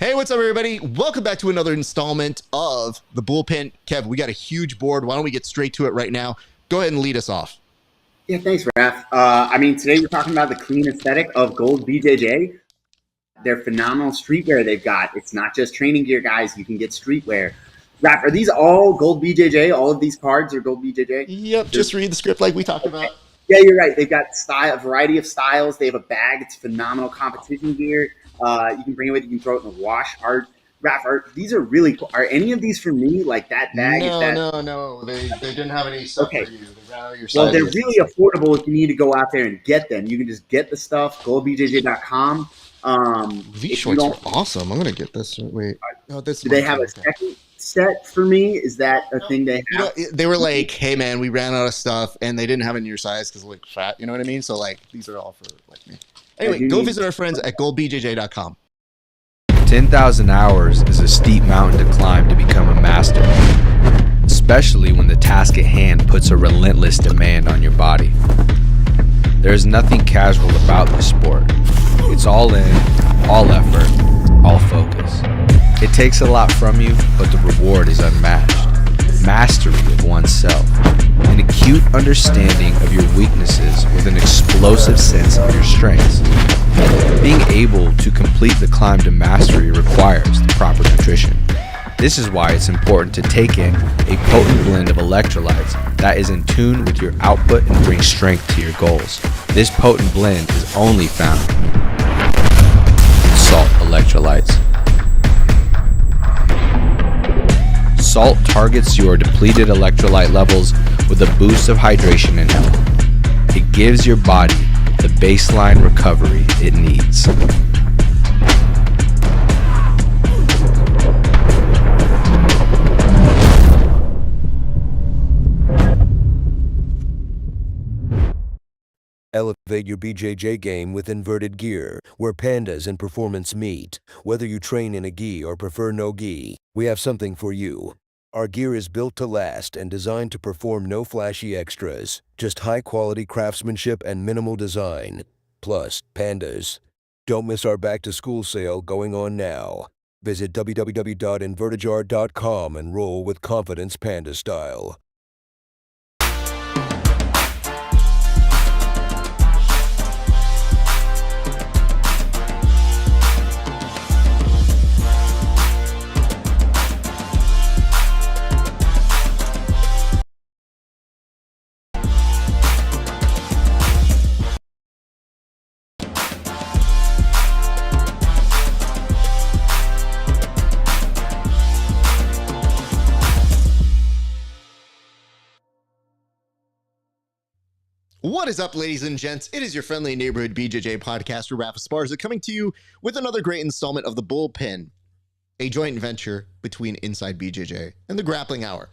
Hey, what's up, everybody? Welcome back to another installment of the Bullpen. Kev, we got a huge board. Why don't we get straight to it right now? Go ahead and lead us off. Yeah, thanks, Raf. Today we're talking about the clean aesthetic of gold BJJ. They're phenomenal streetwear they've got. It's not just training gear, guys. You can get streetwear. Raf, are these all gold BJJ? All of these cards are gold BJJ? Yep, just read the script like we talked about. Yeah, you're right. They've got a variety of styles. They have a bag. It's phenomenal competition gear. You can bring it with you. You can throw it in the wash. Raf, these are really cool. Are any of these for me? Like that bag? No. They didn't have any stuff for you. They ran out of your Well, they're sizes. really affordable if you need to go out there and get them. You can just get the stuff, goldbjj.com. These shorts are awesome. I'm going to get this. Wait. Do they have a second set for me? Is that a thing they have? They were like, hey, man, we ran out of stuff, and they didn't have it in your size because like fat. You know what I mean? So, like, these are all for like me. Anyway, go visit our friends at goldbjj.com. 10,000 hours is a steep mountain to climb to become a master, especially when the task at hand puts a relentless demand on your body. There is nothing casual about this sport. It's all in, all effort, all focus. It takes a lot from you, but the reward is unmatched. Mastery of oneself, an acute understanding of your weaknesses with an explosive sense of your strengths. Being able to complete the climb to mastery requires the proper nutrition. This is why it's important to take in a potent blend of electrolytes that is in tune with your output and brings strength to your goals. This potent blend is only found in salt electrolytes. Salt targets your depleted electrolyte levels with a boost of hydration and health. It gives your body the baseline recovery it needs. Elevate your BJJ game with inverted gear, where pandas and performance meet. Whether you train in a gi or prefer no gi, we have something for you. Our gear is built to last and designed to perform no flashy extras, just high-quality craftsmanship and minimal design. Plus, pandas. Don't miss our back-to-school sale going on now. Visit www.invertijar.com and roll with confidence panda style. What is up, ladies and gents? It is your friendly neighborhood BJJ podcaster, RAF ESPARZA, coming to you with another great installment of the Bullpen, a joint venture between Inside BJJ and the Grappling Hour.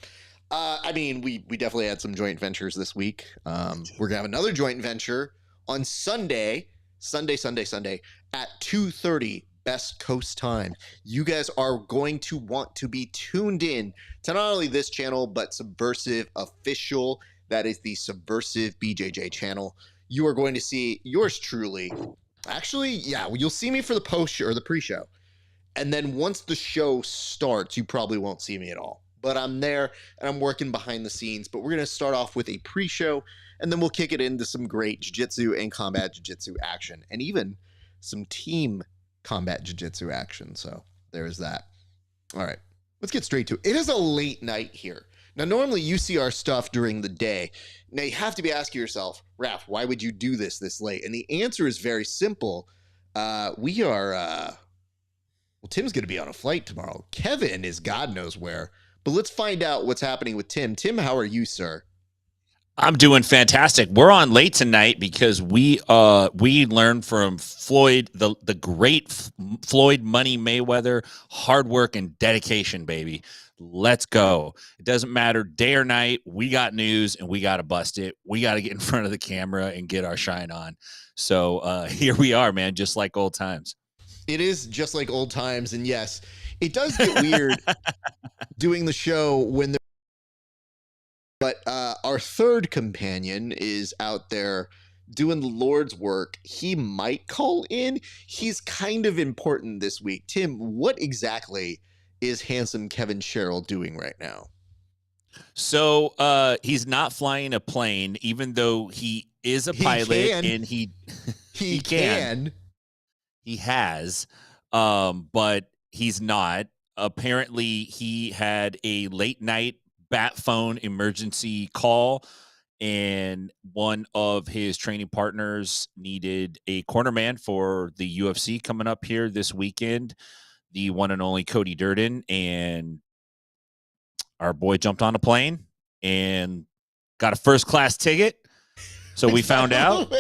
We definitely had some joint ventures this week. We're gonna have another joint venture on Sunday at 2:30 Best Coast time. You guys are going to want to be tuned in to not only this channel but Subversive Official. That is the Subversive BJJ channel. You are going to see yours truly. Actually, yeah, you'll see me for the post-show or the pre-show. And then once the show starts, you probably won't see me at all. But I'm there and I'm working behind the scenes. But we're going to start off with a pre-show and then we'll kick it into some great jiu-jitsu and combat jiu-jitsu action and even some team combat jiu-jitsu action. So there's that. All right, let's get straight to it. It is a late night here. Now, normally you see our stuff during the day. Now, you have to be asking yourself, Raf, why would you do this late? And the answer is very simple. Tim's going to be on a flight tomorrow. Kevin is God knows where. But let's find out what's happening with Tim. Tim, how are you, sir? I'm doing fantastic. We're on late tonight because we learned from Floyd, the great Floyd Money Mayweather, hard work and dedication, baby. Let's go. It doesn't matter day or night. We got news and we got to bust it. We got to get in front of the camera and get our shine on. So here we are, man, just like old times. It is just like old times. And yes, it does get weird doing the show when But our third companion is out there doing the Lord's work. He might call in. He's kind of important this week. Tim, what exactly is handsome Kevin Sherrill doing right now? So he's not flying a plane, even though he is a pilot, and he can. He has, but he's not. Apparently, he had a late night bat phone emergency call, and one of his training partners needed a cornerman for the UFC coming up here this weekend. The one and only Cody Durden, and our boy jumped on a plane and got a first-class ticket. So we found out.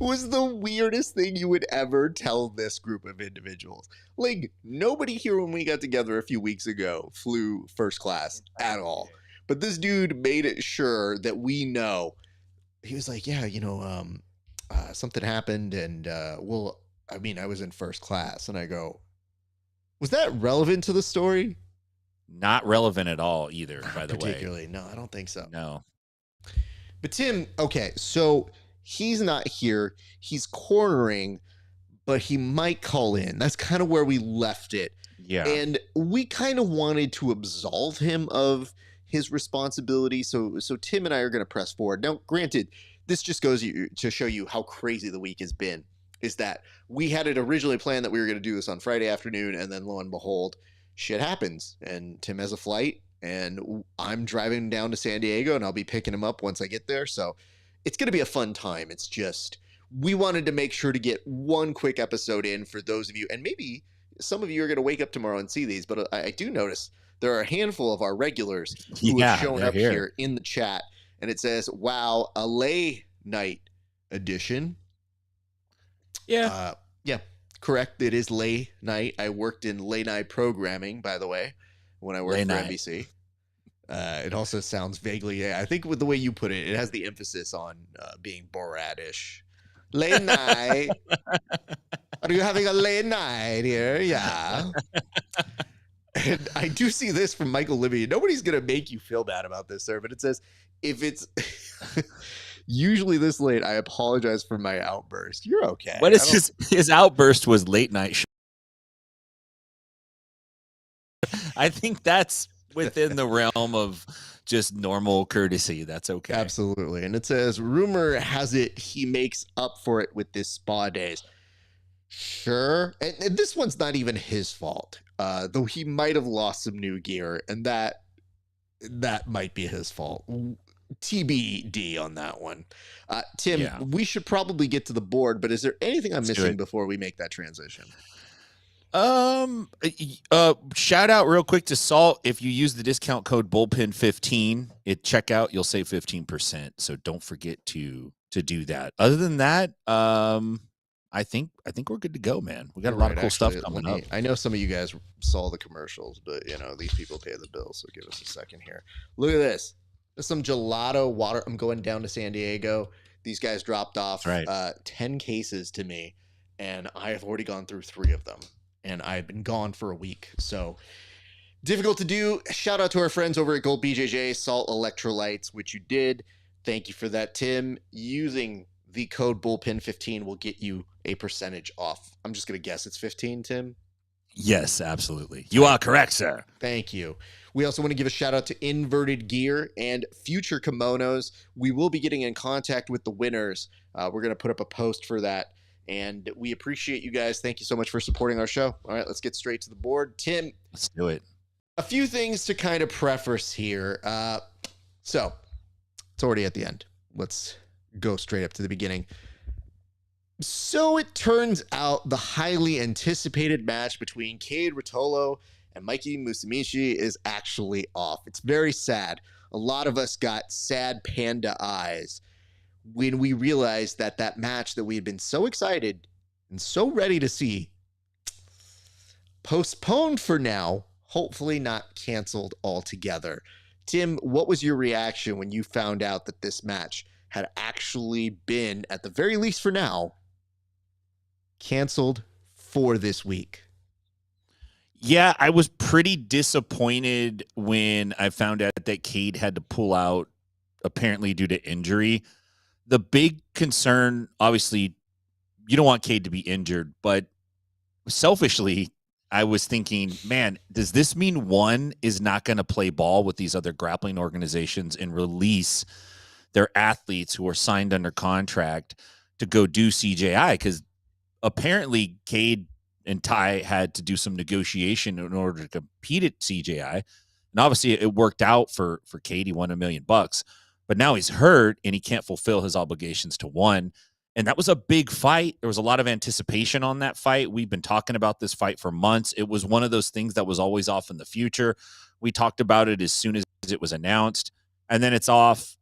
Was the weirdest thing you would ever tell this group of individuals. Like, nobody here when we got together a few weeks ago flew first class at all. But this dude made it sure that we know. He was like, yeah, something happened, and I was in first class. And I go, was that relevant to the story? Not relevant at all either, by the way. Particularly. No, I don't think so. No. But Tim, okay, so he's not here. He's cornering, but he might call in. That's kind of where we left it. Yeah. And we kind of wanted to absolve him of his responsibility. So Tim and I are going to press forward. Now, granted, this just goes to show you how crazy the week has been, is that we had it originally planned that we were going to do this on Friday afternoon, and then lo and behold, shit happens. And Tim has a flight. And I'm driving down to San Diego, and I'll be picking him up once I get there. So it's going to be a fun time. It's just, we wanted to make sure to get one quick episode in for those of you. And maybe some of you are going to wake up tomorrow and see these. But I do notice there are a handful of our regulars who have shown up here in the chat. And it says, wow, a lay night edition. Yeah. Yeah, correct. It is lay night. I worked in lay night programming, by the way, when I worked for NBC. It also sounds vaguely, I think with the way you put it, it has the emphasis on being Borat-ish. Late night. Are you having a late night here? Yeah. And I do see this from Michael Libby. Nobody's going to make you feel bad about this, sir, but it says, if it's usually this late, I apologize for my outburst. You're okay. What is his outburst was late night show. I think that's within the realm of just normal courtesy. That's okay. Absolutely. And it says, rumor has it he makes up for it with this spa days. Sure. And this one's not even his fault, though he might have lost some new gear, and that might be his fault. TBD on that one. Tim, we should probably get to the board, but is there anything I'm missing before we make that transition? Shout out real quick to Salt. If you use the discount code Bullpen15 at checkout, you'll save 15%. So don't forget to do that. Other than that, I think we're good to go, man. We got a lot of cool stuff coming up. I know some of you guys saw the commercials, but these people pay the bills. So give us a second here. Look at this. There's some gelato water. I'm going down to San Diego. These guys dropped off 10 cases to me, and I have already gone through 3 of them. And I've been gone for a week. So difficult to do. Shout out to our friends over at Gold BJJ, Salt Electrolytes, which you did. Thank you for that, Tim. Using the code Bullpen15 will get you a percentage off. I'm just going to guess it's 15, Tim? Yes, absolutely. You are correct, sir. Thank you. We also want to give a shout out to Inverted Gear and Future Kimonos. We will be getting in contact with the winners. We're going to put up a post for that. And we appreciate you guys. Thank you so much for supporting our show. All right, let's get straight to the board. Tim, let's do it. A few things to kind of preface here. So it's already at the end. Let's go straight up to the beginning. So it turns out the highly anticipated match between KADE Ruotolo and Mikey Musumeci is actually off. It's very sad. A lot of us got sad panda eyes when we realized that match that we had been so excited and so ready to see, postponed for now, hopefully not canceled altogether. Tim, what was your reaction when you found out that this match had actually been, at the very least for now, canceled for this week? Yeah, I was pretty disappointed when I found out that KADE had to pull out, apparently due to injury. The big concern, obviously, you don't want Cade to be injured, but selfishly, I was thinking, man, does this mean one is not going to play ball with these other grappling organizations and release their athletes who are signed under contract to go do CJI? Because apparently Cade and Ty had to do some negotiation in order to compete at CJI. And obviously it worked out for Cade. He won $1 million, but now he's hurt and he can't fulfill his obligations to one. And that was a big fight. There was a lot of anticipation on that fight. We've been talking about this fight for months. It was one of those things that was always off in the future. We talked about it as soon as it was announced, and then it's off.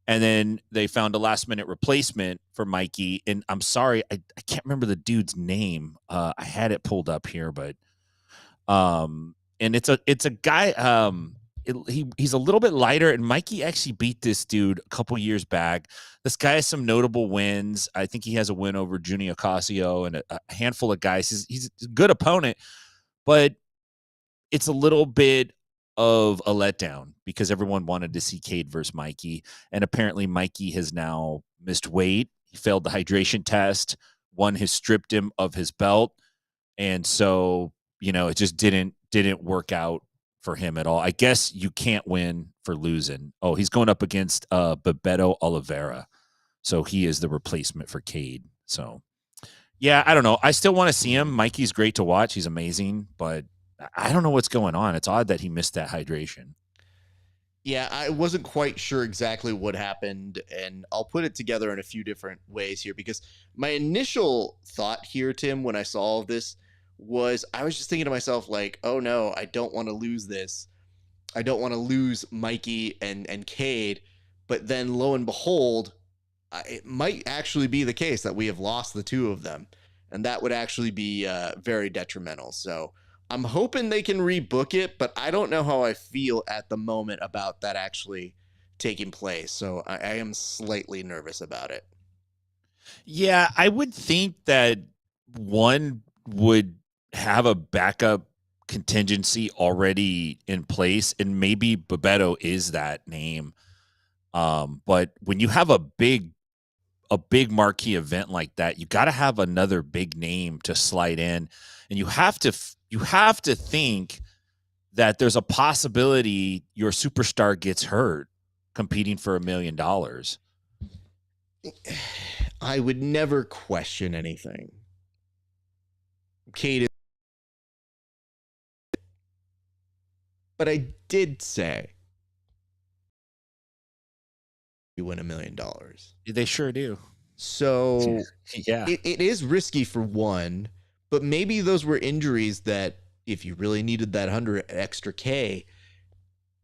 And then they found a last-minute replacement for Mikey. And I'm sorry, I can't remember the dude's name. I had it pulled up here, but and it's a guy. He's a little bit lighter, and Mikey actually beat this dude a couple years back. This guy has some notable wins. I think he has a win over Junior Ocasio and a handful of guys. He's a good opponent, but it's a little bit of a letdown because everyone wanted to see Cade versus Mikey, and apparently Mikey has now missed weight. He failed the hydration test. One has stripped him of his belt, and so it just didn't work out for him at all. I guess you can't win for losing. Oh, he's going up against Bebeto Oliveira. So he is the replacement for Cade. So, yeah, I don't know. I still want to see him. Mikey's great to watch. He's amazing, but I don't know what's going on. It's odd that he missed that hydration. Yeah, I wasn't quite sure exactly what happened, and I'll put it together in a few different ways here, because my initial thought here, Tim, when I saw all of this, was I was just thinking to myself, like, oh no, I don't want to lose this. I don't want to lose Mikey and Cade. But then lo and behold, it might actually be the case that we have lost the two of them. And that would actually be very detrimental. So I'm hoping they can rebook it, but I don't know how I feel at the moment about that actually taking place. So I am slightly nervous about it. Yeah, I would think that one would have a backup contingency already in place, and maybe Bebeto is that name. But when you have a big marquee event like that, you got to have another big name to slide in, and you have to think that there's a possibility your superstar gets hurt competing for $1 million. I would never question anything. Cade, but I did say you win $1 million. They sure do. So yeah, it is risky for one, but maybe those were injuries that if you really needed that 100 extra K,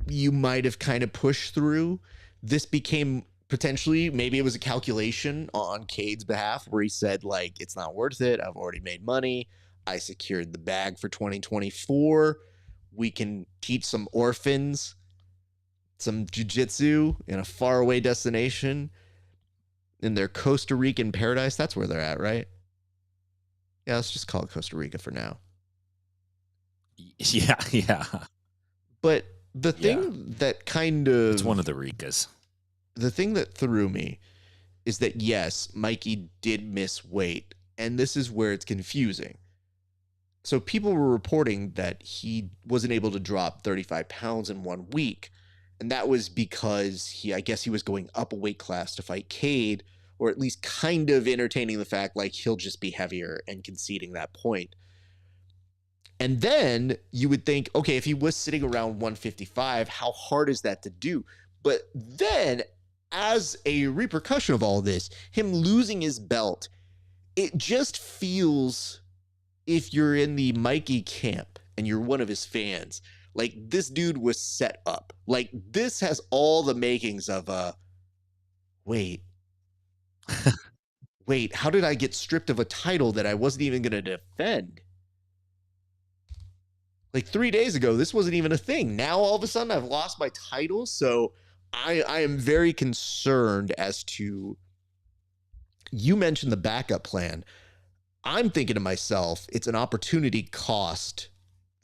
you might have kind of pushed through. This became potentially, maybe it was a calculation on Cade's behalf where he said, like, it's not worth it. I've already made money. I secured the bag for 2024. We can teach some orphans some jiu-jitsu in a faraway destination in their Costa Rican paradise. That's where they're at, right? Yeah, let's just call it Costa Rica for now. Yeah. But the thing that kind of... It's one of the Ricas. The thing that threw me is that, yes, Mikey did miss weight, and this is where it's confusing. So people were reporting that he wasn't able to drop 35 pounds in 1 week, and that was because I guess he was going up a weight class to fight Cade, or at least kind of entertaining the fact like he'll just be heavier and conceding that point. And then you would think, okay, if he was sitting around 155, how hard is that to do? But then, as a repercussion of all this, him losing his belt, it just feels, if you're in the Mikey camp and you're one of his fans, like this dude was set up. Like this has all the makings of wait, how did I get stripped of a title that I wasn't even going to defend? Like 3 days ago, this wasn't even a thing. Now, all of a sudden, I've lost my title. So I am very concerned as to, you mentioned the backup plan. I'm thinking to myself, it's an opportunity cost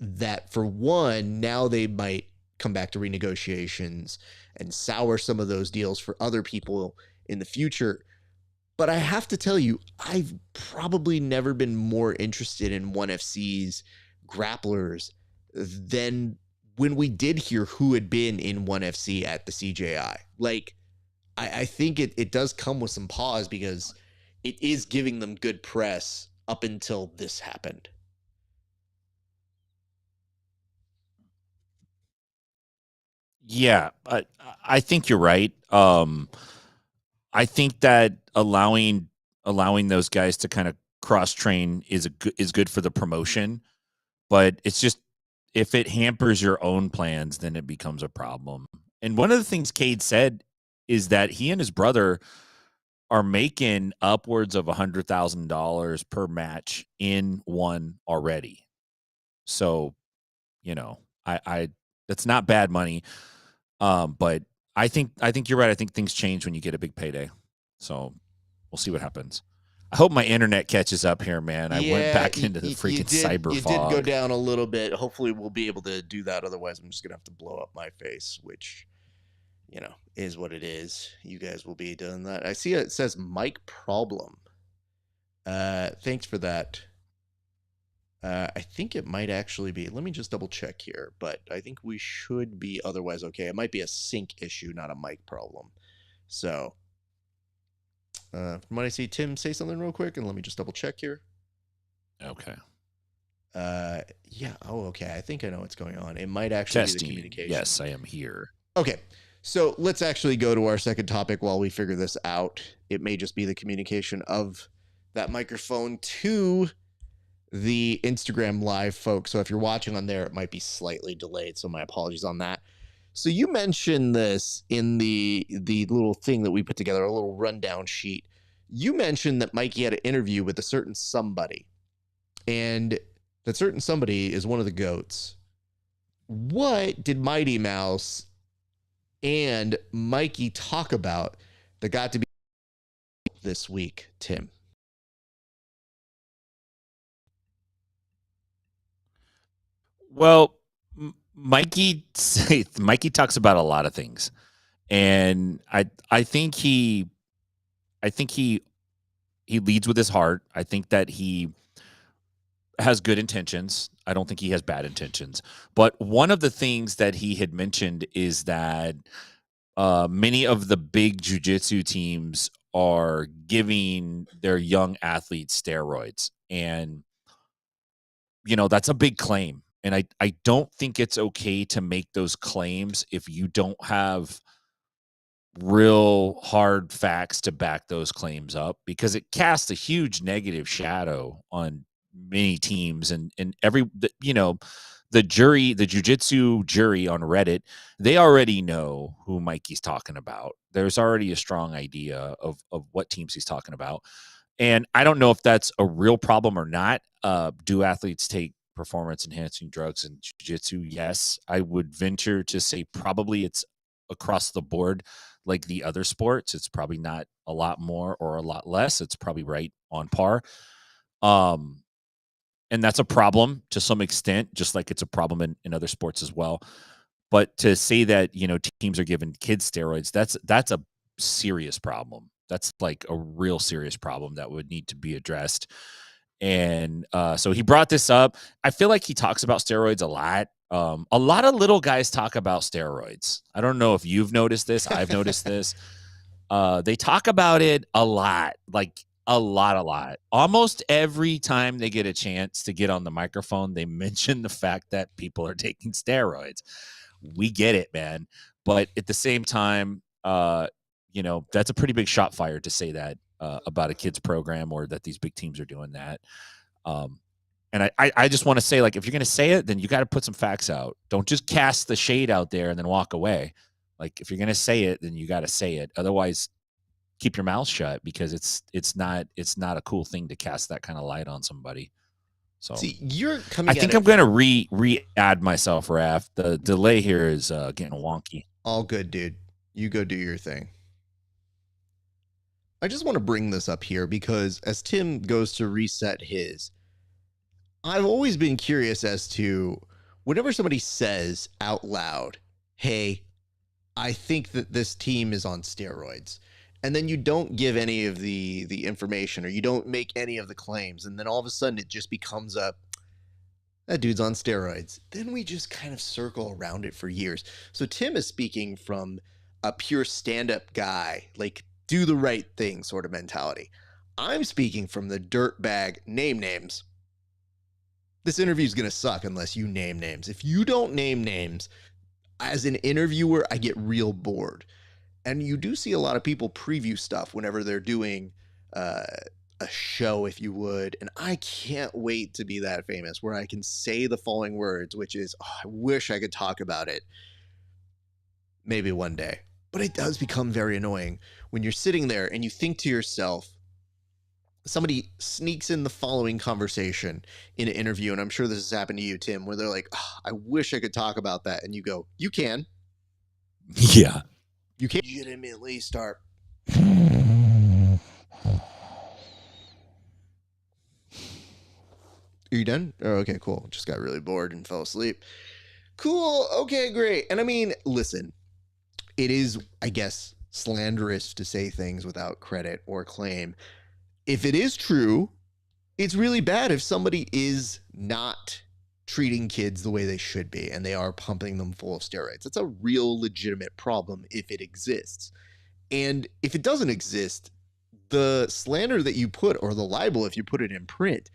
that, for one, now they might come back to renegotiations and sour some of those deals for other people in the future. But I have to tell you, I've probably never been more interested in 1FC's grapplers than when we did hear who had been in 1FC at the CJI. Like, I think it does come with some pause because it is giving them good press up until this happened. Yeah, I think you're right. I think that allowing those guys to kind of cross train is good for the promotion, but it's just if it hampers your own plans, then it becomes a problem. And one of the things KADE said is that he and his brother are making upwards of $100,000 per match in one already. So, you know, I that's not bad money. But I think you're right. I think things change when you get a big payday. So we'll see what happens. I hope my internet catches up here, man. I went back into the freaking cyber fog. You did go down a little bit. Hopefully we'll be able to do that. Otherwise, I'm just going to have to blow up my face, which, you know, is what it is. You guys will be doing that. I see it says mic problem. Thanks for that. I think it might actually be, let me just double check here, but I think we should be otherwise okay. It might be a sync issue, not a mic problem. So, from what I see, Tim say something real quick, and let me just double check here. Okay. Yeah. Oh, okay. I think I know what's going on. It might actually be the communication. Yes, I am here. Okay. So let's actually go to our second topic while we figure this out. It may just be the communication of that microphone to the Instagram live folks. So if you're watching on there, it might be slightly delayed. So my apologies on that. So you mentioned this in the little thing that we put together, a little rundown sheet. You mentioned that Mikey had an interview with a certain somebody, and that certain somebody is one of the GOATs. What did Mighty Mouse and Mikey talk about that got to be this week, Tim? Well, Mikey talks about a lot of things, and I think he leads with his heart. I think that he has good intentions. I don't think he has bad intentions. But one of the things that he had mentioned is that many of the big jiu-jitsu teams are giving their young athletes steroids, and you know that's a big claim. And I don't think it's okay to make those claims if you don't have real hard facts to back those claims up, because it casts a huge negative shadow on many teams and the jury, the jiu-jitsu jury on Reddit, they already know who Mikey's talking about. There's already a strong idea of what teams he's talking about. And I don't know if that's a real problem or not. Do athletes take performance enhancing drugs in jiu-jitsu? Yes. I would venture to say probably it's across the board like the other sports. It's probably not a lot more or a lot less. It's probably right on par. And that's a problem to some extent, just like it's a problem in other sports as well. But to say that, you know, teams are giving kids steroids, that's a serious problem. That's like a real serious problem that would need to be addressed. And so he brought this up. I feel like he talks about steroids a lot. A lot of little guys talk about steroids. I don't know if you've noticed this. I've noticed this. They talk about it a lot, like a lot. Almost every time they get a chance to get on the microphone, they mention the fact that people are taking steroids. We get it, man. But at the same time, you know, that's a pretty big shot fired to say that about a kids program, or that these big teams are doing that. And I just want to say, like, if you're going to say it, then you got to put some facts out. Don't just cast the shade out there and then walk away. Like, if you're going to say it, then you got to say it. Otherwise, keep your mouth shut, because it's not a cool thing to cast that kind of light on somebody. So see, you're coming. I think I'm going to re-add myself, Raf. The delay here is getting wonky. All good, dude. You go do your thing. I just want to bring this up here because as Tim goes to reset his, I've always been curious as to whenever somebody says out loud, hey, I think that this team is on steroids. and then you don't give any of the information, or you don't make any of the claims, and then all of a sudden it just becomes that dude's on steroids. Then we just kind of circle around it for years. So Tim is speaking from a pure stand-up guy, like do the right thing sort of mentality. I'm speaking from the dirtbag name names. This interview is going to suck unless you name names. If you don't name names, as an interviewer, I get real bored. And you do see a lot of people preview stuff whenever they're doing a show, if you would. And I can't wait to be that famous where I can say the following words, which is, oh, I wish I could talk about it. Maybe one day. But it does become very annoying when you're sitting there and you think to yourself, somebody sneaks in the following conversation in an interview, and I'm sure this has happened to you, Tim, where they're like, oh, I wish I could talk about that. And you go, you can. Yeah. You can legitimately start. Are you done? Oh, okay, cool. Just got really bored and fell asleep. Cool. Okay, great. And I mean, listen, it is, I guess, slanderous to say things without credit or claim. If it is true, it's really bad if somebody is not treating kids the way they should be and they are pumping them full of steroids. It's a real legitimate problem if it exists. And if it doesn't exist, the slander that you put, or the libel if you put it in print,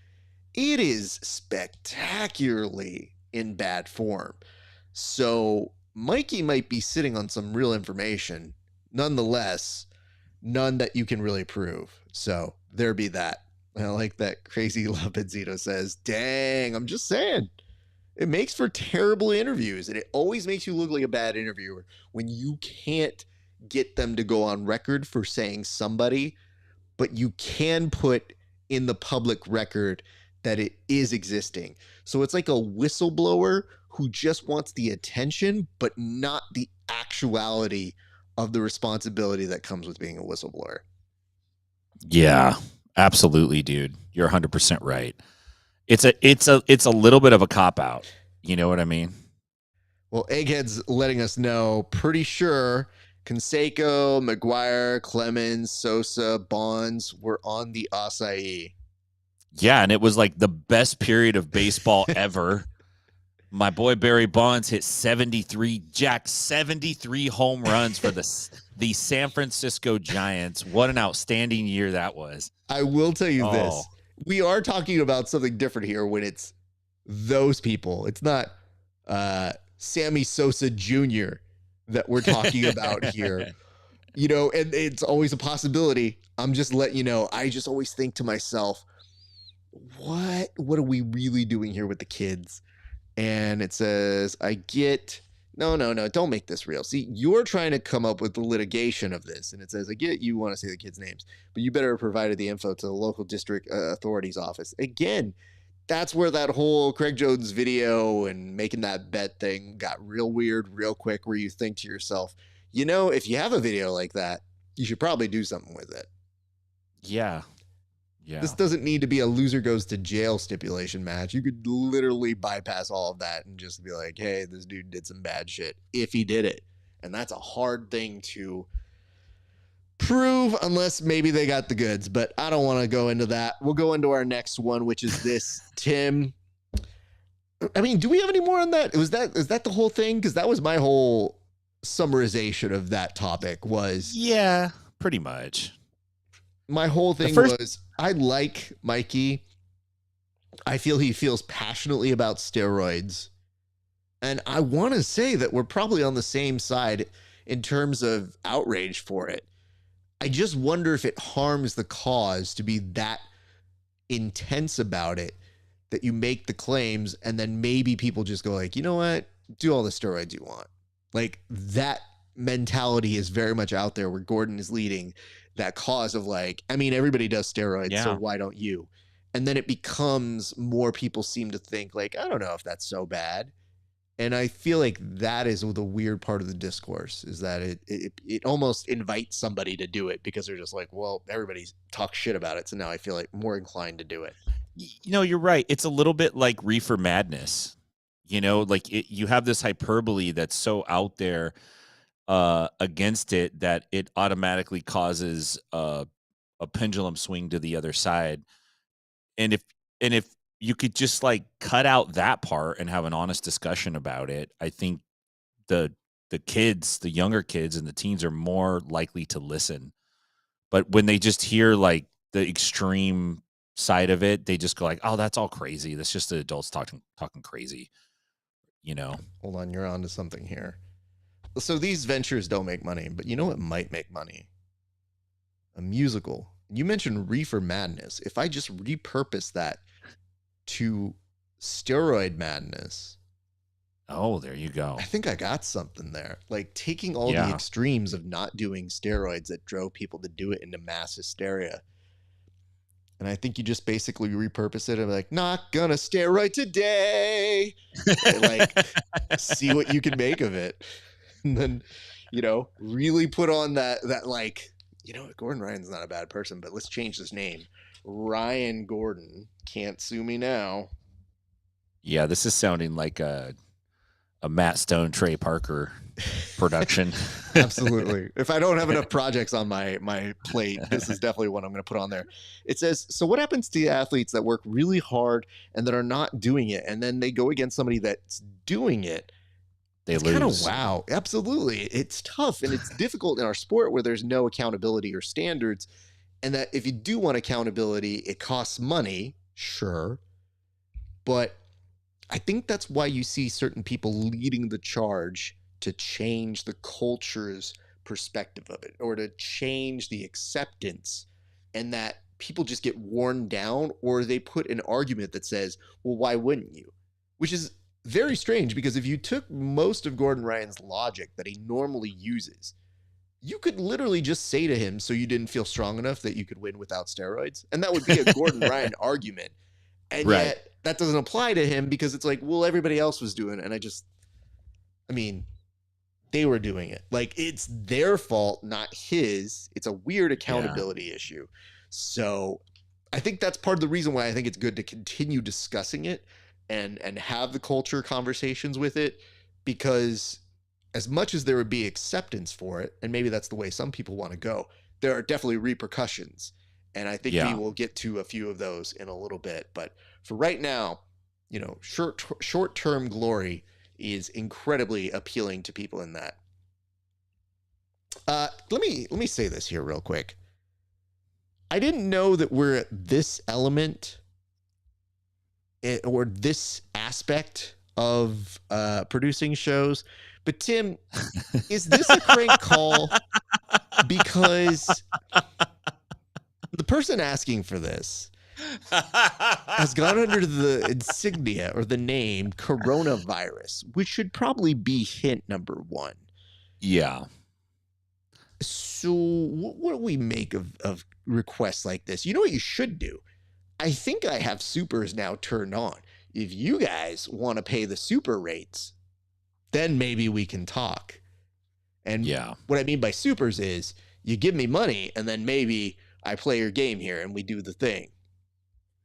it is spectacularly in bad form. So Mikey might be sitting on some real information. Nonetheless, none that you can really prove. So there be that. I like that Crazy Love Benzito says, dang, I'm just saying. It makes for terrible interviews, and it always makes you look like a bad interviewer when you can't get them to go on record for saying somebody, but you can put in the public record that it is existing. So it's like a whistleblower who just wants the attention, but not the actuality of the responsibility that comes with being a whistleblower. Yeah, absolutely, dude. You're 100% right. It's a little bit of a cop out. You know what I mean? Well, Egghead's letting us know, pretty sure Canseco, McGuire, Clemens, Sosa, Bonds were on the acai. Yeah, and it was like the best period of baseball ever. My boy Barry Bonds hit 73 home runs for the San Francisco Giants. What an outstanding year that was. I will tell you this. We are talking about something different here when it's those people. It's not Sammy Sosa Jr. that we're talking about here. You know, and it's always a possibility. I'm just letting you know, I just always think to myself, what are we really doing here with the kids? And it says, no, don't make this real. See, you're trying to come up with the litigation of this. And it says, I get you want to say the kids' names, but you better have provided the info to the local district authority's office. Again, that's where that whole Craig Jones video and making that bet thing got real weird real quick, where you think to yourself, you know, if you have a video like that, you should probably do something with it. Yeah. Yeah. This doesn't need to be a loser goes to jail stipulation match. You could literally bypass all of that and just be like, hey, this dude did some bad shit if he did it. And that's a hard thing to prove unless maybe they got the goods. But I don't want to go into that. We'll go into our next one, which is this, Tim. I mean, do we have any more on that? Is that the whole thing? Because that was my whole summarization of that topic was. Yeah, pretty much. My whole thing was, I like Mikey. I feel he feels passionately about steroids. And I want to say that we're probably on the same side in terms of outrage for it. I just wonder if it harms the cause to be that intense about it, that you make the claims and then maybe people just go like, you know what? Do all the steroids you want. Like, that mentality is very much out there where Gordon is leading that cause of like, I mean, everybody does steroids, so why don't you? And then it becomes more people seem to think like, I don't know if that's so bad. And I feel like that is the weird part of the discourse, is that it almost invites somebody to do it because they're just like, well, everybody talks shit about it. So now I feel like more inclined to do it. You know, you're right. It's a little bit like reefer madness. You know, like you have this hyperbole that's so out there. against it that it automatically causes a pendulum swing to the other side. And if you could just like cut out that part and have an honest discussion about it, I think the kids, the younger kids and the teens are more likely to listen. But when they just hear like the extreme side of it, they just go like, "Oh, that's all crazy. That's just the adults talking crazy." You know. Hold on, you're on to something here. So these ventures don't make money, but you know what might make money? A musical. You mentioned Reefer Madness. If I just repurpose that to Steroid Madness, oh, there you go. I think I got something there. Like taking all the extremes of not doing steroids that drove people to do it into mass hysteria. And I think you just basically repurpose it and be like, not gonna steroid today. And like, see what you can make of it. And then, you know, really put on that like, you know, Gordon Ryan's not a bad person, but let's change his name. Ryan Gordon. Can't sue me now. Yeah, this is sounding like a Matt Stone, Trey Parker production. Absolutely. If I don't have enough projects on my plate, this is definitely one I'm going to put on there. It says, so what happens to the athletes that work really hard and that are not doing it, and then they go against somebody that's doing it? They lose. Kind of wow. Absolutely. It's tough and it's difficult in our sport where there's no accountability or standards. And that if you do want accountability, it costs money. Sure. But I think that's why you see certain people leading the charge to change the culture's perspective of it, or to change the acceptance, and that people just get worn down, or they put an argument that says, well, why wouldn't you? Which is very strange, because if you took most of Gordon Ryan's logic that he normally uses, you could literally just say to him, so you didn't feel strong enough that you could win without steroids. And that would be a Gordon Ryan argument. And yet that doesn't apply to him, because it's like, well, everybody else was doing it. And I mean, they were doing it. Like, it's their fault, not his. It's a weird accountability issue. So I think that's part of the reason why I think it's good to continue discussing it and have the culture conversations with it, because as much as there would be acceptance for it, and maybe that's the way some people want to go, there are definitely repercussions. And I think we will get to a few of those in a little bit. But for right now, you know, short-term glory is incredibly appealing to people in that. Let me say this here real quick. I didn't know that we're at this element or this aspect of producing shows. But Tim, is this a crank call? Because the person asking for this has gone under the insignia or the name coronavirus, which should probably be hint number one. Yeah. So what do we make of requests like this? You know what you should do? I think I have supers now turned on. If you guys want to pay the super rates, then maybe we can talk. And what I mean by supers is you give me money and then maybe I play your game here and we do the thing.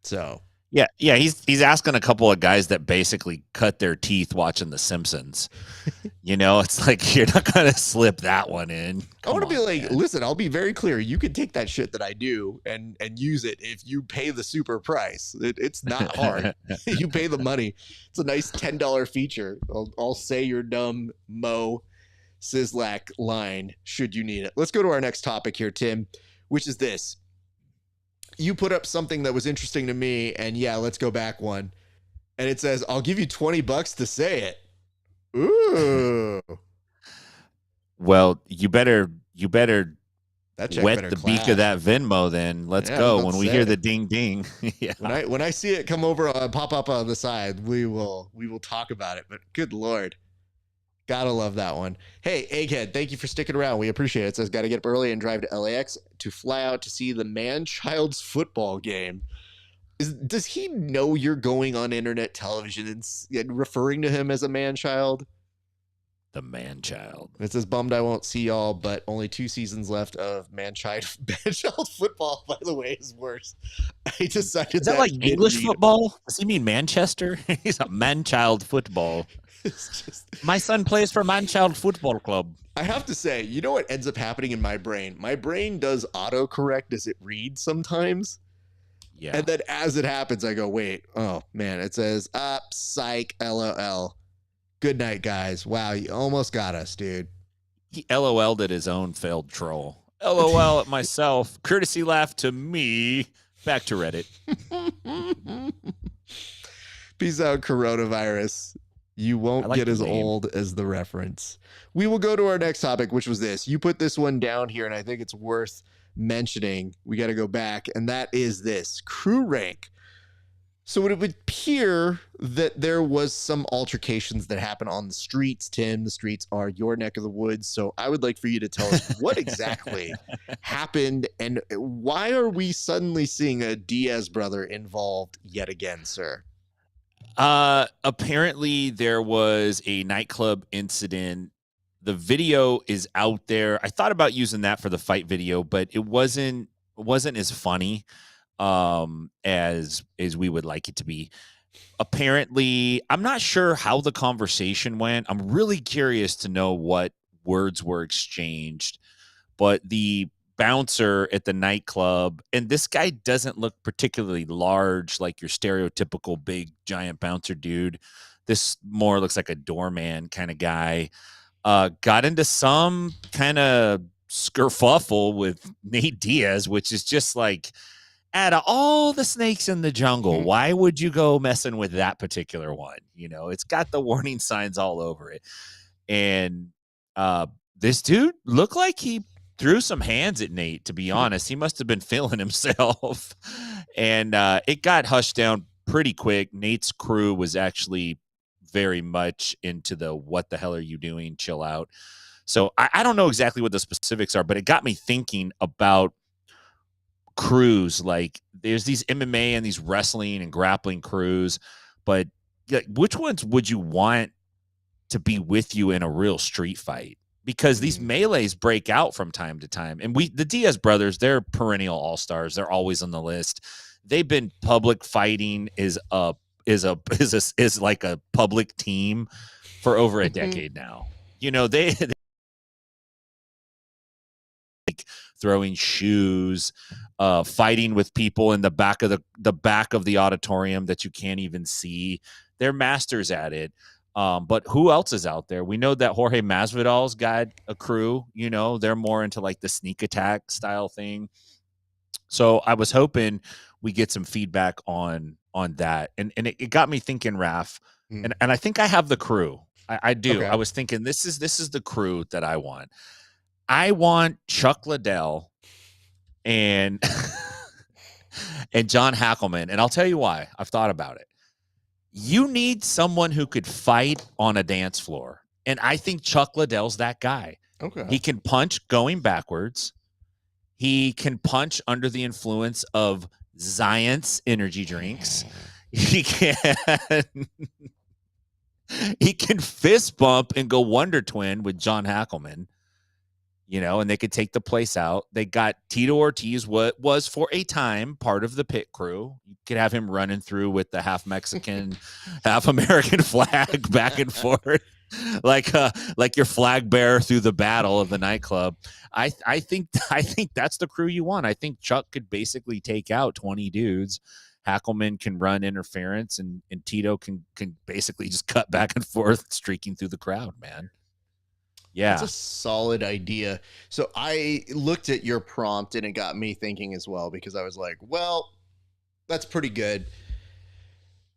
So yeah, he's asking a couple of guys that basically cut their teeth watching The Simpsons. You know, it's like, you're not gonna slip that one in. I want to be like, listen, I'll be very clear. You can take that shit that I do and use it if you pay the super price. It's not hard. You pay the money. It's a nice $10 feature. I'll say your dumb Mo Sislak line should you need it. Let's go to our next topic here, Tim, which is this. You put up something that was interesting to me, and let's go back one. And it says, I'll give you $20 to say it. Ooh. Well, you better wet better the clash. beak of that Venmo then. Let's go. When we hear the ding ding. When I see it come over, pop up on the side, we will talk about it. But good Lord. Gotta love that one. Hey, Egghead, thank you for sticking around. We appreciate it. It says, got to get up early and drive to LAX to fly out to see the man-child's football game. Does he know you're going on internet television and referring to him as a man-child? The man-child. It says, bummed I won't see y'all, but only 2 seasons left of man-child football, by the way, is worse. I decided is that like English football? Does he mean Manchester? He's a man-child football. My son plays for Man-Child Football Club. I have to say, you know what ends up happening in my brain? My brain does autocorrect as it reads sometimes. Yeah. And then as it happens, I go, wait, oh man, it says, psych, LOL. Good night, guys. Wow, you almost got us, dude. He LOL'd at his own failed troll. LOL at myself. Courtesy laugh to me. Back to Reddit. Peace out, coronavirus. You won't like get the as name. old as the reference. We will go to our next topic, which was this. You put this one down here, and I think it's worth mentioning. We got to go back, and that is this. Crew rank. So it would appear that there was some altercations that happened on the streets. Tim, the streets are your neck of the woods. So I would like for you to tell us what exactly happened, and why are we suddenly seeing a Diaz brother involved yet again, sir? Apparently there was a nightclub incident. The video is out there. I thought about using that for the fight video, but it wasn't as funny as we would like it to be. Apparently, I'm not sure how the conversation went. I'm really curious to know what words were exchanged, but the bouncer at the nightclub, and this guy doesn't look particularly large, like your stereotypical big giant bouncer dude. This more looks like a doorman kind of guy. Got into some kind of skerfuffle with Nate Diaz, which is just like, out of all the snakes in the jungle, why would you go messing with that particular one? You know, it's got the warning signs all over it. And this dude looked like he threw some hands at Nate, to be honest. He must have been feeling himself. And it got hushed down pretty quick. Nate's crew was actually very much into the what the hell are you doing? Chill out. So I don't know exactly what the specifics are, but it got me thinking about crews. Like there's these MMA and these wrestling and grappling crews, but which ones would you want to be with you in a real street fight? Because these melees break out from time to time. And the Diaz brothers, they're perennial all-stars. They're always on the list. They've been public fighting is like a public team for over a decade now. You know, they like throwing shoes, fighting with people in the back of the back of the auditorium that you can't even see. They're masters at it. But who else is out there? We know that Jorge Masvidal's got a crew. You know, they're more into like the sneak attack style thing. So I was hoping we get some feedback on that. And it got me thinking, Raf, and I think I have the crew. I do. Okay. I was thinking this is the crew that I want. I want Chuck Liddell and and John Hackleman. And I'll tell you why. I've thought about it. You need someone who could fight on a dance floor. And I think Chuck Liddell's that guy. Okay. He can punch going backwards. He can punch under the influence of Zions energy drinks. He can fist bump and go Wonder Twin with John Hackleman. You know, and they could take the place out. They got Tito Ortiz, what was for a time part of the pit crew. You could have him running through with the half Mexican, half American flag back and forth, like your flag bearer through the battle of the nightclub. I think that's the crew you want. I think Chuck could basically take out 20 dudes. Hackleman can run interference, and Tito can basically just cut back and forth, streaking through the crowd, man. Yeah. That's a solid idea. So I looked at your prompt and it got me thinking as well, because I was like, well, that's pretty good.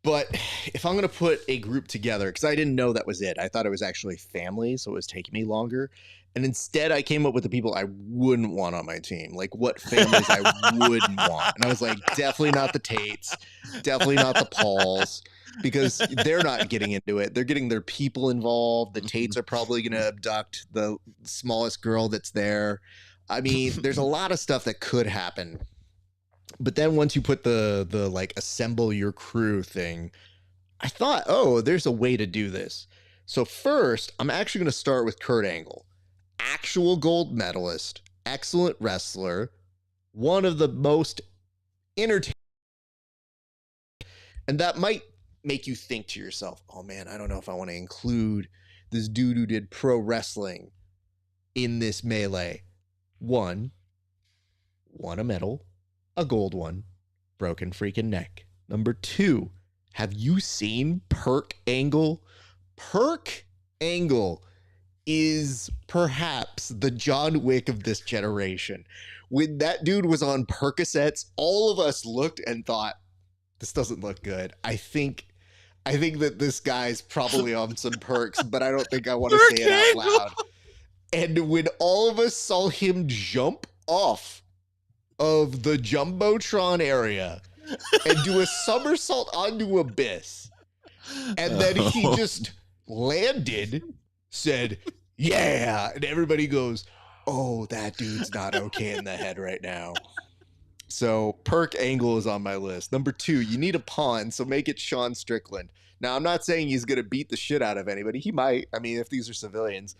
But if I'm going to put a group together, because I didn't know that was it. I thought it was actually family, so it was taking me longer. And instead I came up with the people I wouldn't want on my team. Like what families I wouldn't want. And I was like, definitely not the Tates. Definitely not the Pauls. Because they're not getting into it. They're getting their people involved. The Tates are probably going to abduct the smallest girl that's there. I mean, there's a lot of stuff that could happen. But then once you put the like assemble your crew thing, I thought, oh, there's a way to do this. So first, I'm actually going to start with Kurt Angle. Actual gold medalist, excellent wrestler, one of the most entertaining. And that might make you think to yourself, oh man, I don't know if I want to include this dude who did pro wrestling. in this melee. One, won a medal, a gold one, broken freaking neck. Number 2, have you seen Perk Angle? Perk Angle is perhaps the John Wick of this generation. When that dude was on Percocets, all of us looked and thought, this doesn't look good. I think that this guy's probably on some perks, but I don't think I want to say it out loud. And when all of us saw him jump off of the Jumbotron area and do a somersault onto Abyss, and then he just landed, said, yeah, and everybody goes, oh, that dude's not okay in the head right now. So Perk Angle is on my list. Number 2, you need a pawn, so make it Sean Strickland. Now, I'm not saying he's going to beat the shit out of anybody. He might, I mean, if these are civilians.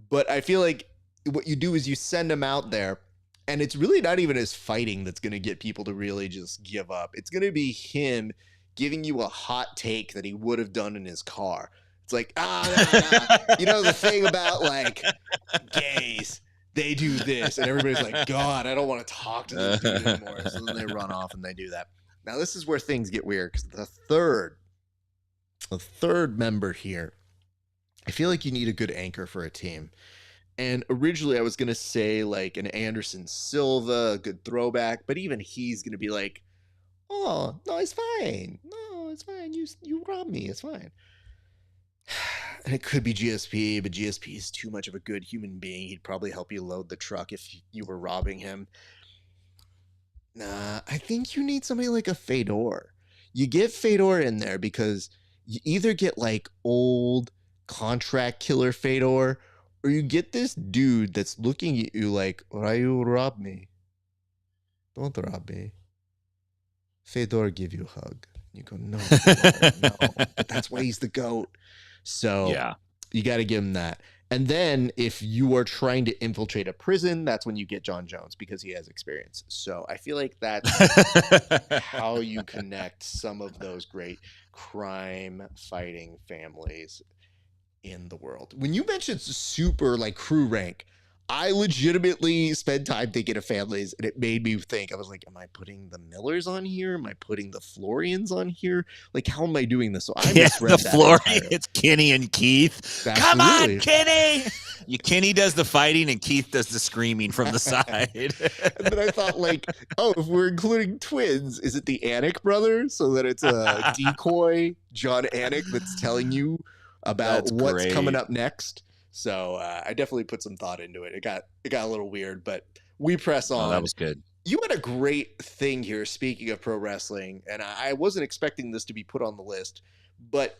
But I feel like what you do is you send him out there, and it's really not even his fighting that's going to get people to really just give up. It's going to be him giving you a hot take that he would have done in his car. It's like, you know, the thing about, like, gays, they do this, and everybody's like, God, I don't want to talk to this dude anymore. So then they run off and they do that. Now, this is where things get weird, because the third member here, I feel like you need a good anchor for a team. And originally I was going to say like an Anderson Silva, a good throwback, but even he's going to be like, oh, no, it's fine. No, it's fine. You robbed me. It's fine. And it could be GSP, but GSP is too much of a good human being. He'd probably help you load the truck if you were robbing him. Nah, I think you need somebody like a Fedor. You get Fedor in there because you either get like old contract killer Fedor, or you get this dude that's looking at you like, why you rob me? Don't rob me. Fedor give you a hug. You go, no, no. But that's why he's the GOAT. So yeah, you got to give him that. And then if you are trying to infiltrate a prison, that's when you get John Jones because he has experience. So I feel like that's how you connect some of those great crime fighting families in the world. When you mentioned super like crew rank, I legitimately spent time thinking of families, and it made me think. I was like, am I putting the Millers on here? Am I putting the Florians on here? Like, how am I doing this? So I misread the that Florian. It's Kenny and Keith. Absolutely. Come on, Kenny. Kenny does the fighting and Keith does the screaming from the side. And then I thought, like, oh, if we're including twins, is it the Anik brothers? So that it's a decoy John Anik that's telling you about what's coming up next. So I definitely put some thought into it. It got a little weird, but we press on. Oh, that was good. You had a great thing here, speaking of pro wrestling, and I wasn't expecting this to be put on the list, but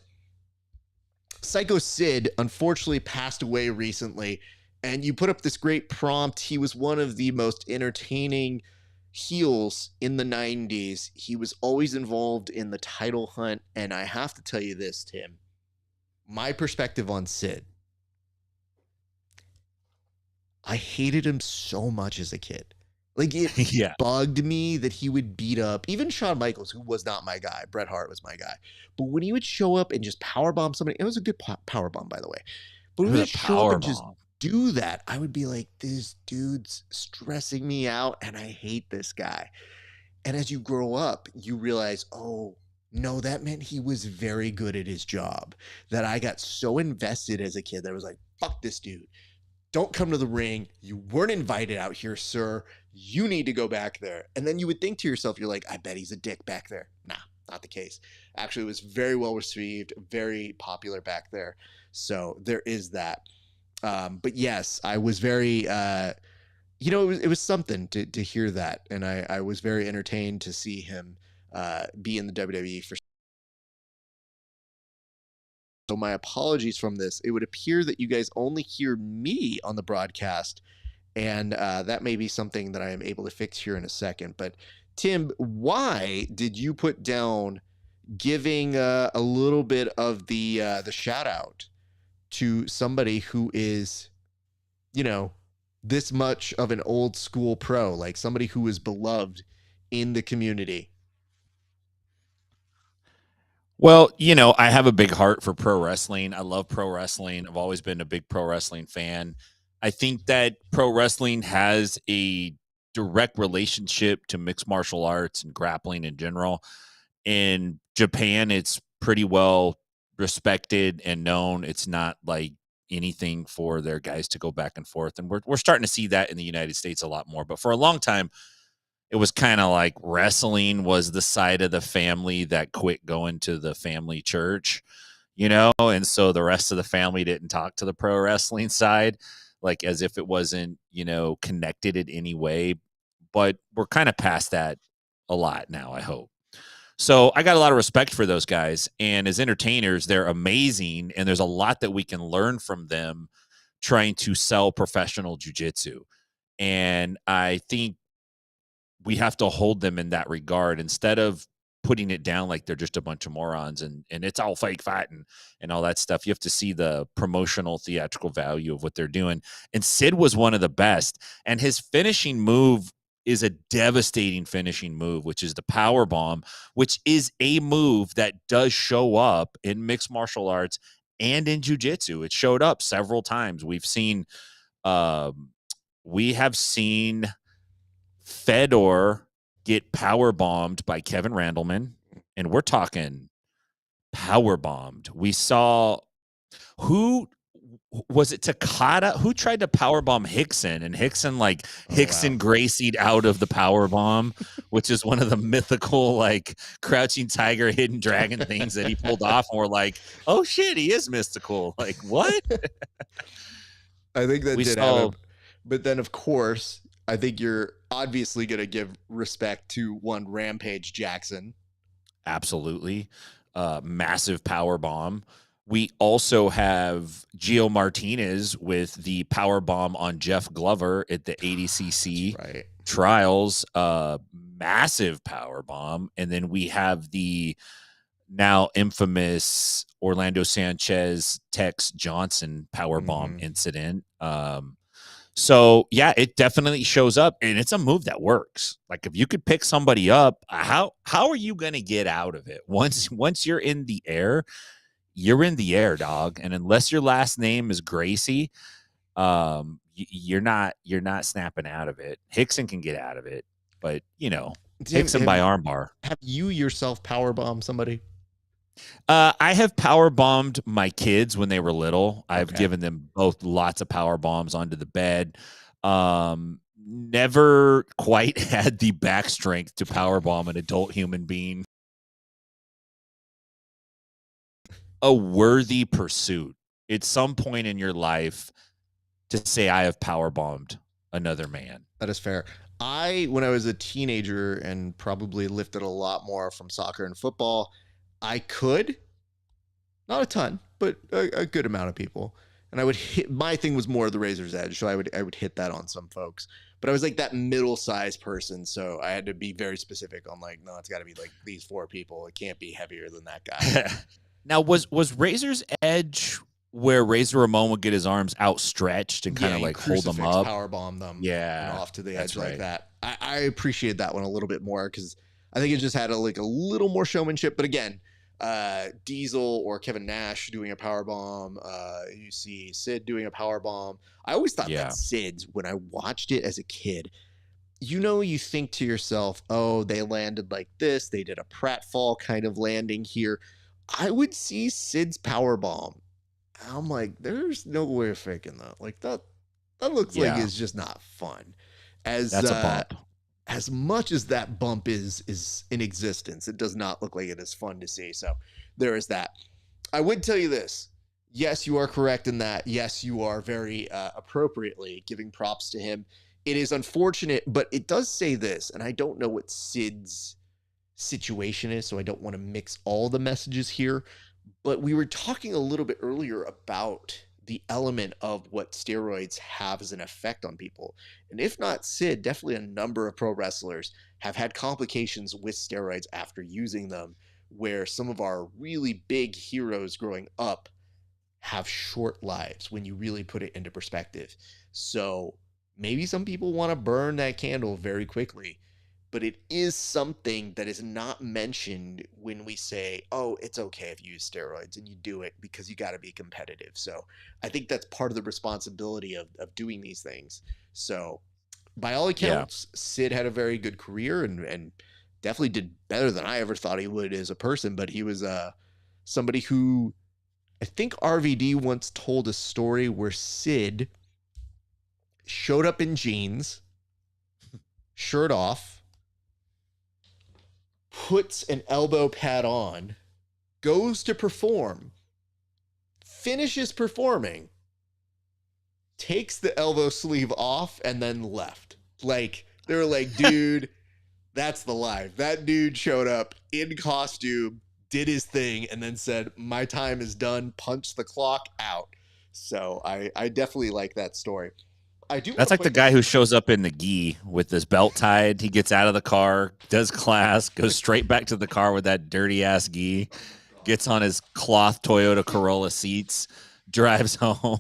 Psycho Sid unfortunately passed away recently, and you put up this great prompt. He was one of the most entertaining heels in the 90s. He was always involved in the title hunt, and I have to tell you this, Tim. My perspective on Sid. I hated him so much as a kid. Like, it bugged me that he would beat up even Shawn Michaels, who was not my guy. Bret Hart was my guy. But when he would show up and just powerbomb somebody, it was a good powerbomb, by the way. But when he would show up and just do that, I would be like, this dude's stressing me out, and I hate this guy. And as you grow up, you realize, oh, no, that meant he was very good at his job. That I got so invested as a kid that I was like, fuck this dude. Don't come to the ring. You weren't invited out here, sir. You need to go back there. And then you would think to yourself, you're like, I bet he's a dick back there. Nah, not the case. Actually, it was very well received, very popular back there. So there is that. But yes, I was very, it was something to hear that. And I was very entertained to see him be in the WWE for. So my apologies from this. It would appear that you guys only hear me on the broadcast, and that may be something that I am able to fix here in a second. But Tim, why did you put down giving a little bit of the shout out to somebody who is, this much of an old school pro, like somebody who is beloved in the community? Well, I have a big heart for pro wrestling. I love pro wrestling. I've always been a big pro wrestling fan. I think that pro wrestling has a direct relationship to mixed martial arts and grappling in general. In Japan, it's pretty well respected and known. It's not like anything for their guys to go back and forth. And we're starting to see that in the United States a lot more. But for a long time, it was kind of like wrestling was the side of the family that quit going to the family church, and so the rest of the family didn't talk to the pro wrestling side, like as if it wasn't, connected in any way. But we're kind of past that a lot now, I hope. So I got a lot of respect for those guys. And as entertainers, they're amazing. And there's a lot that we can learn from them trying to sell professional jujitsu. And I think we have to hold them in that regard instead of putting it down like they're just a bunch of morons and it's all fake fighting and all that stuff. You have to see the promotional theatrical value of what they're doing. And Sid was one of the best. And his finishing move is a devastating finishing move, which is the power bomb, which is a move that does show up in mixed martial arts and in jiu-jitsu. It showed up several times. We have seen Fedor get power bombed by Kevin Randleman, and we're talking power bombed. We saw who was it? Takada who tried to power bomb Hickson, and Hickson Gracied out of the power bomb, which is one of the mythical like crouching tiger, hidden dragon things that he pulled off. And we're like, oh shit, he is mystical. Like what? I think that did happen. But then, of course, I think you're obviously going to give respect to one Rampage Jackson. Absolutely. Massive power bomb. We also have Gio Martinez with the power bomb on Jeff Glover at the ADCC trials. Massive power bomb. And then we have the now infamous Orlando Sanchez Tex Johnson power bomb incident. So yeah, it definitely shows up, and it's a move that works. Like if you could pick somebody up, how are you going to get out of it? Once you're in the air, you're in the air, dog. And unless your last name is Gracie, you're not snapping out of it. Hickson can get out of it, but Hickson by armbar. Have you yourself power bombed somebody? I have power bombed my kids when they were little. I've given them both lots of power bombs onto the bed. Never quite had the back strength to power bomb an adult human being. A worthy pursuit at some point in your life to say I have power bombed another man. That is fair. When I was a teenager and probably lifted a lot more from soccer and football, I could, not a ton, but a good amount of people. And I would hit, my thing was more the razor's edge. So I would hit that on some folks, but I was like that middle-sized person. So I had to be very specific on like, no, it's got to be like these 4 people. It can't be heavier than that guy. Now was razor's edge where Razor Ramon would get his arms outstretched and kind of like hold them up, power bomb them, off to the edge like that. I appreciate that one a little bit more because I think it just had a little more showmanship. But again, Diesel or Kevin Nash doing a power bomb. You see Sid doing a power bomb. I always thought that Sid's, when I watched it as a kid, you think to yourself, oh, they landed like this. They did a pratfall kind of landing here. I would see Sid's power bomb. I'm like, there's no way of faking that. Like that looks like it's just not fun. That's a bump. As much as that bump is in existence, it does not look like it is fun to see. So there is that. I would tell you this. Yes, you are correct in that. Yes, you are very appropriately giving props to him. It is unfortunate, but it does say this, and I don't know what Sid's situation is, so I don't want to mix all the messages here. But we were talking a little bit earlier about the element of what steroids have as an effect on people. And if not Sid, definitely a number of pro wrestlers have had complications with steroids after using them, where some of our really big heroes growing up have short lives when you really put it into perspective. So maybe some people want to burn that candle very quickly. but it is something that is not mentioned when we say, oh, it's okay if you use steroids, and you do it because you got to be competitive. So I think that's part of the responsibility of doing these things. So by all accounts, Sid had a very good career and definitely did better than I ever thought he would as a person. But he was somebody who, I think RVD once told a story where Sid showed up in jeans, shirt off, puts an elbow pad on, goes to perform, finishes performing, takes the elbow sleeve off, and then left. Like, they were like, dude, that's the life. That dude showed up in costume, did his thing, and then said, my time is done, punched the clock, out. So I definitely like that story. I do. That's like the guy who shows up in the gi with his belt tied. He gets out of the car, does class, goes straight back to the car with that dirty ass gi, gets on his cloth Toyota Corolla seats, drives home.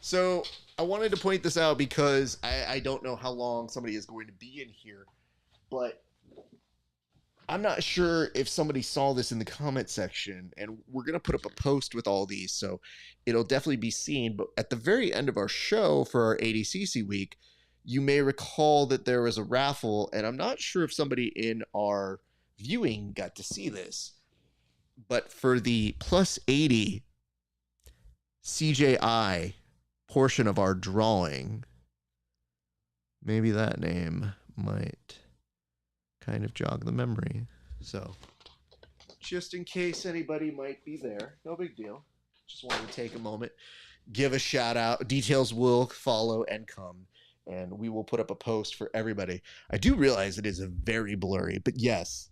So I wanted to point this out because I don't know how long somebody is going to be in here, but I'm not sure if somebody saw this in the comment section, and we're going to put up a post with all these, so it'll definitely be seen. But at the very end of our show for our ADCC week, you may recall that there was a raffle, and I'm not sure if somebody in our viewing got to see this, but for the plus 80 CJI portion of our drawing, maybe that name might kind of jog the memory. So just in case anybody might be there, no big deal. Just wanted to take a moment, give a shout out. Details will follow and come, and we will put up a post for everybody. I do realize it is a very blurry, but yes,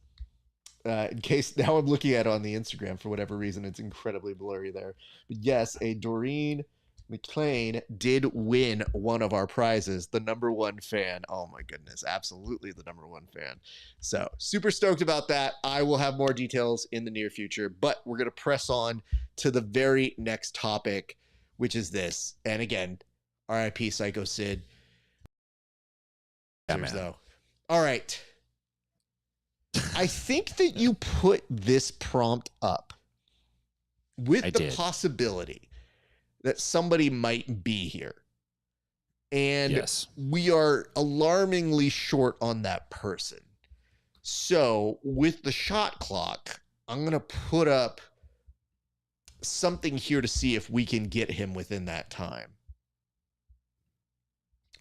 in case now I'm looking at it on the Instagram for whatever reason, it's incredibly blurry there. But yes, a Doreen McLean did win one of our prizes, the #1 fan. Oh my goodness, absolutely the #1 fan. So super stoked about that. I will have more details in the near future, but we're going to press on to the very next topic, which is this. And again, RIP Psycho Sid. Yeah, man. Though. All right. I think that you put this prompt up with the possibility that somebody might be here. And yes, we are alarmingly short on that person. So with the shot clock, I'm going to put up something here to see if we can get him within that time.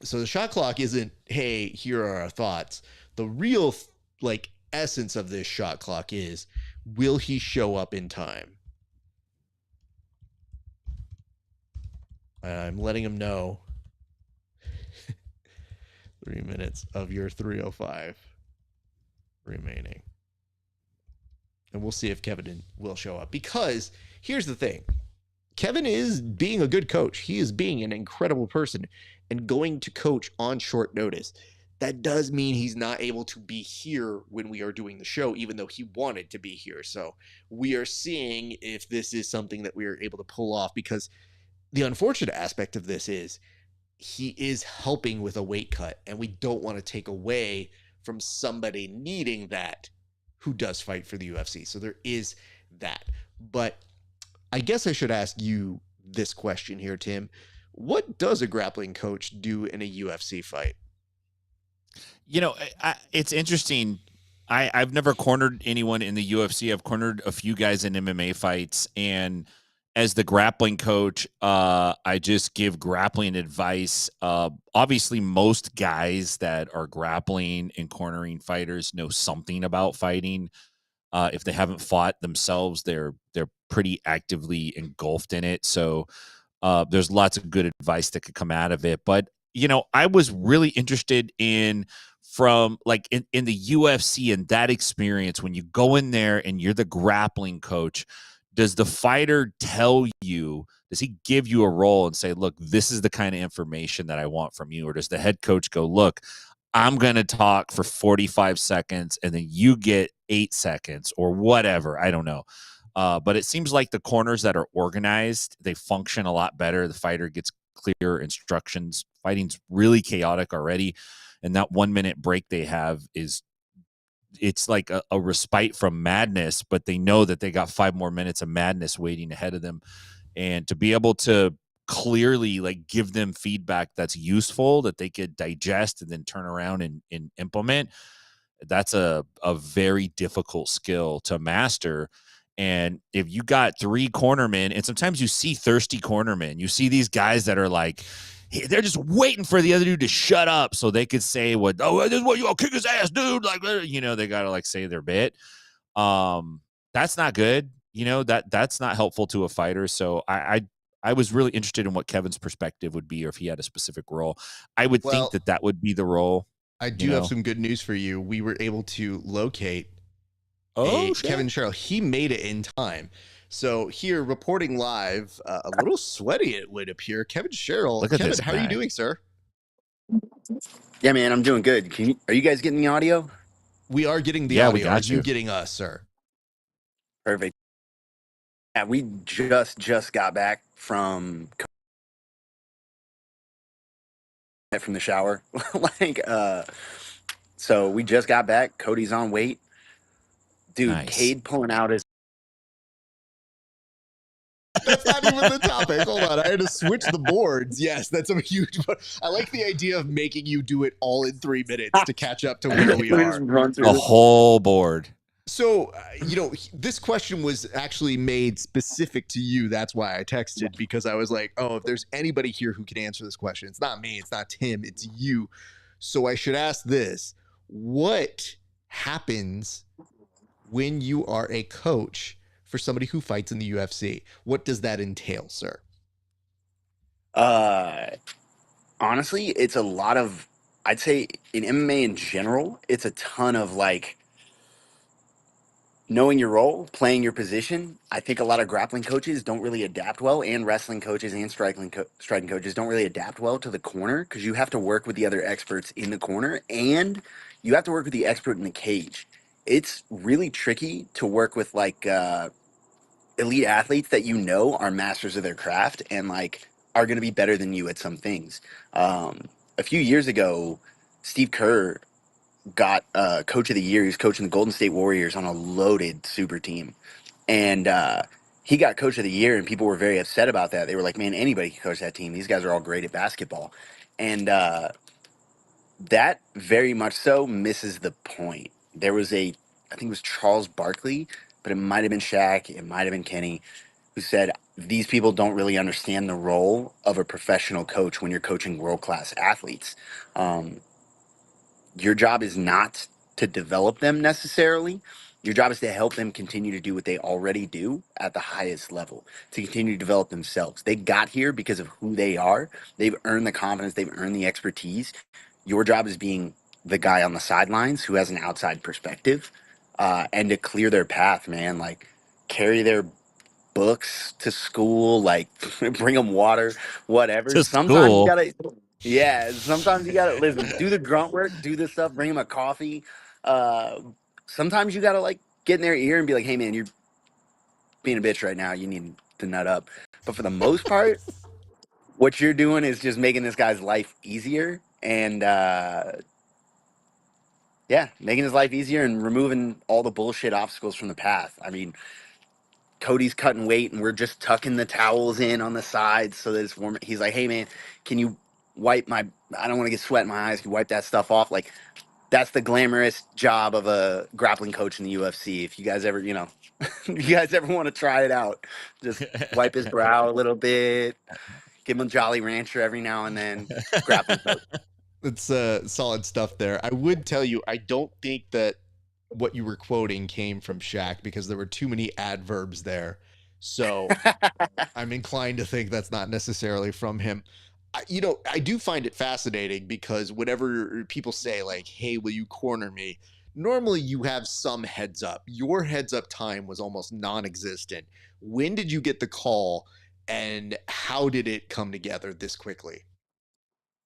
So the shot clock isn't, hey, here are our thoughts. The real essence of this shot clock is, will he show up in time? I'm letting him know 3 minutes of your 3:05 remaining. And we'll see if Kevin will show up. Because here's the thing. Kevin is being a good coach. He is being an incredible person and going to coach on short notice. That does mean he's not able to be here when we are doing the show, even though he wanted to be here. So we are seeing if this is something that we are able to pull off, because the unfortunate aspect of this is he is helping with a weight cut, and we don't want to take away from somebody needing that who does fight for the UFC. So there is that. But I guess I should ask you this question here, Tim. What does a grappling coach do in a UFC fight? You know, it's interesting. I've never cornered anyone in the UFC. I've cornered a few guys in MMA fights, and as the grappling coach, I just give grappling advice. Obviously, most guys that are grappling and cornering fighters know something about fighting. If they haven't fought themselves, they're pretty actively engulfed in it. So there's lots of good advice that could come out of it. But, you know, I was really interested in in the UFC and that experience, when you go in there and you're the grappling coach, does the fighter tell you, does he give you a role and say, look, this is the kind of information that I want from you? Or does the head coach go, look, I'm going to talk for 45 seconds and then you get 8 seconds or whatever? I don't know. But it seems like the corners that are organized, they function a lot better. The fighter gets clear instructions. Fighting's really chaotic already. And that 1 minute break they have it's like a respite from madness, but they know that they got 5 more minutes of madness waiting ahead of them. And to be able to clearly like give them feedback that's useful that they could digest and then turn around and implement, that's a very difficult skill to master. And if you got 3 cornermen, and sometimes you see thirsty cornermen, you see these guys that are like, they're just waiting for the other dude to shut up so they could say this is what you all kick his ass, dude. Like, they got to like say their bit. That's not good. That's not helpful to a fighter. So I was really interested in what Kevin's perspective would be, or if he had a specific role. I would think that would be the role. I do have some good news for you. We were able to locate Kevin Sherrill. He made it in time. So here, reporting live, a little sweaty it would appear, Kevin Sherrill. Kevin, how are you doing, sir? Yeah, man, I'm doing good. Are you guys getting the audio? We are getting the audio. Are you getting us, sir? Perfect. Yeah, we just got back from the shower. So we just got back. Cody's on weight. Dude, nice. KADE pulling out his... That's not even the topic. Hold on. I had to switch the boards. Yes, that's a huge one. I like the idea of making you do it all in 3 minutes to catch up to where we are. A whole board. So, this question was actually made specific to you. That's why I texted, because I was like, oh, if there's anybody here who can answer this question, it's not me, it's not Tim, it's you. So I should ask this. What happens when you are a coach for somebody who fights in the UFC? What does that entail, sir? Honestly, it's a lot of, I'd say in MMA in general, it's a ton of like knowing your role, playing your position. I think a lot of grappling coaches don't really adapt well, and wrestling coaches and striking coaches don't really adapt well to the corner, because you have to work with the other experts in the corner and you have to work with the expert in the cage. It's really tricky to work with like elite athletes that are masters of their craft and like are going to be better than you at some things. A few years ago, Steve Kerr got coach of the year. He was coaching the Golden State Warriors on a loaded super team, and he got coach of the year, and people were very upset about that. They were like, man, anybody can coach that team. These guys are all great at basketball. And that very much so misses the point. There was I think it was Charles Barkley, but it might have been Shaq, it might have been Kenny, who said these people don't really understand the role of a professional coach when you're coaching world-class athletes. Your job is not to develop them necessarily. Your job is to help them continue to do what they already do at the highest level, to continue to develop themselves. They got here because of who they are. They've earned the confidence. They've earned the expertise. Your job is being the guy on the sidelines who has an outside perspective, and to clear their path, man. Like, carry their books to school, like bring them water, whatever. Sometimes you gotta, sometimes you gotta listen, do the grunt work, do this stuff, bring them a coffee. Sometimes you gotta like get in their ear and be like, hey man, you're being a bitch right now, you need to nut up. But for the most part, what you're doing is just making this guy's life easier, and making his life easier and removing all the bullshit obstacles from the path. I mean, Cody's cutting weight and we're just tucking the towels in on the sides so that it's warm. He's like, hey man, can you wipe I don't want to get sweat in my eyes. Can you wipe that stuff off? Like, that's the glamorous job of a grappling coach in the UFC. If you guys ever, you guys ever want to try it out, just wipe his brow a little bit, give him a Jolly Rancher every now and then. Grappling coach. It's solid stuff there. I would tell you, I don't think that what you were quoting came from Shaq, because there were too many adverbs there. So I'm inclined to think that's not necessarily from him. I do find it fascinating, because whenever people say like, hey, will you corner me? Normally you have some heads up. Your heads up time was almost non-existent. When did you get the call, and how did it come together this quickly?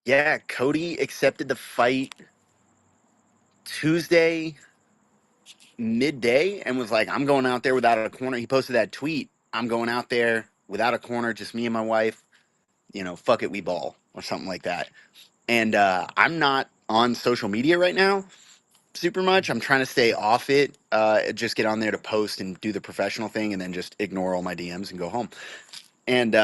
Yeah, Cody accepted the fight Tuesday midday and was like, I'm going out there without a corner. He posted that tweet, I'm going out there without a corner, just me and my wife, fuck it, we ball, or something like that. And I'm not on social media right now super much. I'm trying to stay off it. Just get on there to post and do the professional thing, and then just ignore all my DMs and go home. And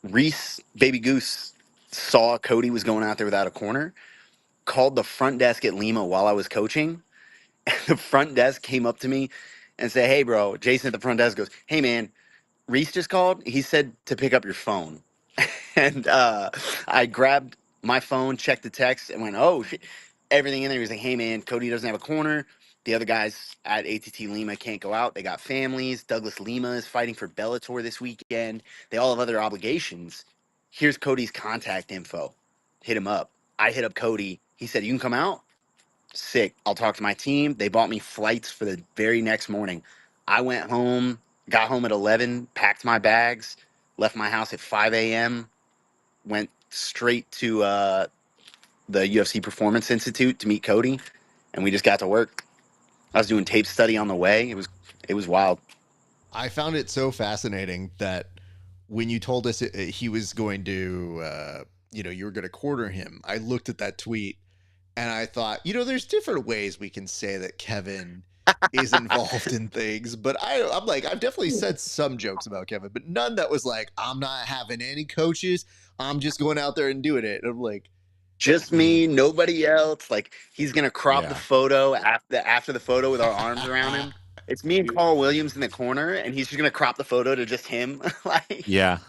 Reese, Baby Goose, saw Cody was going out there without a corner, called the front desk at Lima while I was coaching. And the front desk came up to me and said, "Hey, bro," Jason at the front desk goes, "Hey, man, Reese just called. He said to pick up your phone." And I grabbed my phone, checked the text, and went, "Oh, shit." Everything in there. He was like, "Hey, man, Cody doesn't have a corner. The other guys at ATT Lima can't go out. They got families. Douglas Lima is fighting for Bellator this weekend. They all have other obligations. Here's Cody's contact info. Hit him up." I hit up Cody. He said, "You can come out? Sick. I'll talk to my team." They bought me flights for the very next morning. I went home, got home at 11, packed my bags, left my house at 5 a.m., went straight to the UFC Performance Institute to meet Cody, and we just got to work. I was doing tape study on the way. It was wild. I found it so fascinating that when you told us he was going to, you were going to corner him, I looked at that tweet and I thought, there's different ways we can say that Kevin is involved in things, but I'm like, I've definitely said some jokes about Kevin, but none that was like, I'm not having any coaches. I'm just going out there and doing it. And I'm like, just me, nobody else. Like, he's gonna crop the photo after the photo with our arms around him. It's me and Carl Williams in the corner, and he's just gonna crop the photo to just him. Like, Yeah.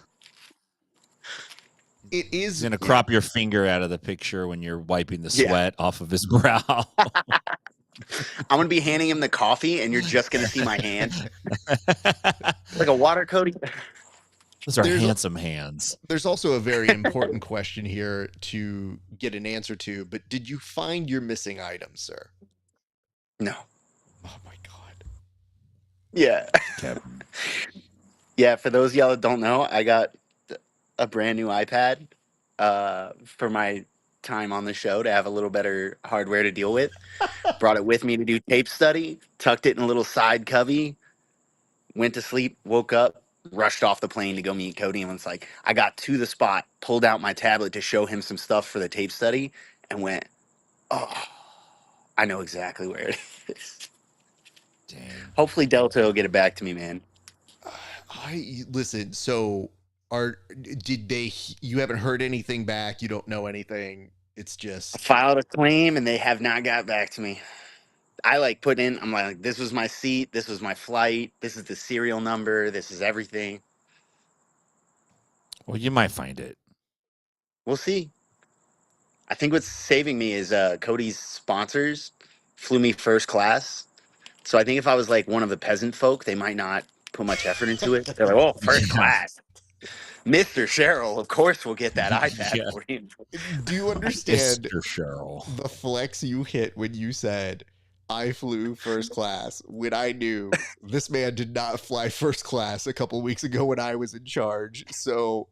It is. He's gonna crop your finger out of the picture when you're wiping the sweat off of his brow. I'm gonna be handing him the coffee, and you're just gonna see my hand, like a water, Cody. Those are handsome hands. There's also a very important question here to get an answer to, but did you find your missing item, sir? No. Oh my God. Yeah. Yeah, for those of y'all that don't know, I got a brand new iPad for my time on the show to have a little better hardware to deal with. Brought it with me to do tape study, tucked it in a little side cubby, went to sleep, woke up, rushed off the plane to go meet Cody, and was like, I got to the spot, pulled out my tablet to show him some stuff for the tape study, and went, "Oh, I know exactly where it is." Dang. Hopefully Delta will get it back to me, man. Listen, so you haven't heard anything back, you don't know anything, it's just... I filed a claim and they have not got back to me. I I'm like, this was my seat, this was my flight, this is the serial number, this is everything. Well, you might find it. We'll see. I think what's saving me is Cody's sponsors flew me first class. So I think if I was like one of the peasant folk, they might not put much effort into it. They're like, "Oh, first class. Mr. Sherrill, of course we'll get that iPad for you." Do you understand Mr. Sherrill, the flex you hit when you said, "I flew first class," when I knew this man did not fly first class a couple weeks ago when I was in charge? So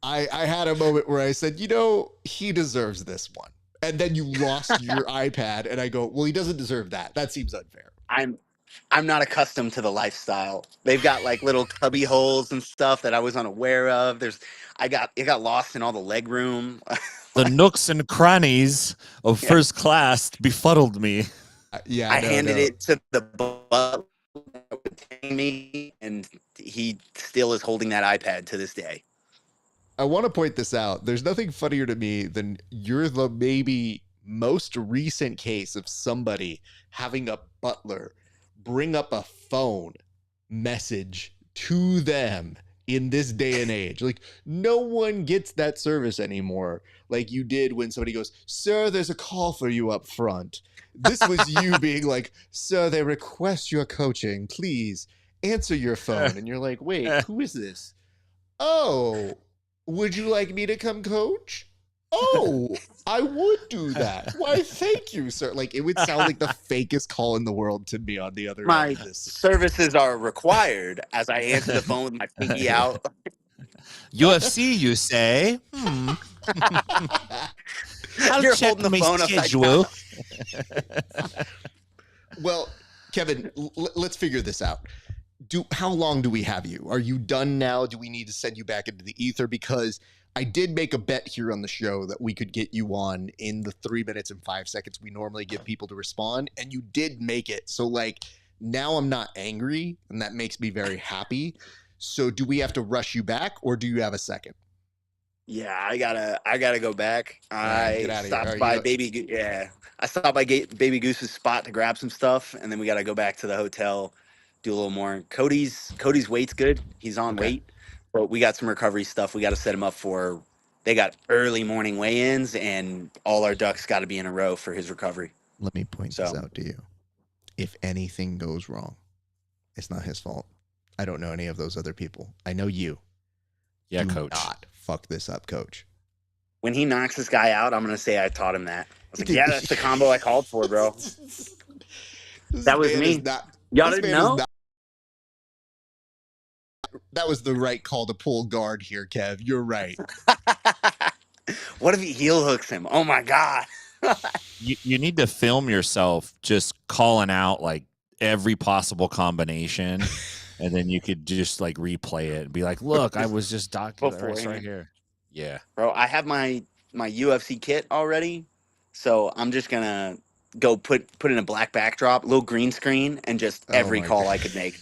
I had a moment where I said, he deserves this one. And then you lost your iPad, and I go, well, he doesn't deserve that. That seems unfair. I'm not accustomed to the lifestyle. They've got like little cubby holes and stuff that I was unaware of. It got lost in all the leg room. The nooks and crannies of first class befuddled me. I handed it to the butler me, and he still is holding that iPad to this day. I want to point this out. There's nothing funnier to me than you're the maybe most recent case of somebody having a butler bring up a phone message to them in this day and age. Like, no one gets that service anymore like you did when somebody goes, "Sir, there's a call for you up front." This was you being like, "Sir, they request your coaching. Please answer your phone." And you're like, "Wait, who is this?" "Oh, would you like me to come coach?" "Oh, I would do that. Why, thank you, sir." Like, it would sound like the fakest call in the world to me on the other My end of this. services are required as I answer the phone with my pinky out. UFC, you say? I'll You're check holding the my phone schedule. Well, Kevin, let's figure this out. how long do we have you? Are you done now? Do we need to send you back into the ether? Because I did make a bet here on the show that we could get you on in the 3 minutes and 5 seconds we normally give people to respond, and you did make it. So like now I'm not angry, and that makes me very happy. So do we have to rush you back, or do you have a second? Yeah, I gotta go back. Right, get I out of here. stopped by I stopped by Baby Goose's spot to grab some stuff, and then we gotta go back to the hotel, do a little more. Cody's weight's good. He's on Okay. weight, but we got some recovery stuff. We got to set him up for. They got early morning weigh-ins, and all our ducks got to be in a row for his recovery. Let me point this out to you. If anything goes wrong, it's not his fault. I don't know any of those other people. I know you. Yeah, Do coach. not fuck this up, coach. When he knocks this guy out, I'm gonna say I taught him that. I was like, yeah, that's the combo I called for, bro. That was me. Y'all didn't know? That was the right call to pull guard here, Kev. You're right. What if he heel hooks him? Oh my god. You need to film yourself just calling out like every possible combination, and then you could just like replay it and be like, "Look, I was just docking right here." Yeah, bro. I have my UFC kit already, so I'm just gonna go put in a black backdrop, little green screen, and just every call I could make.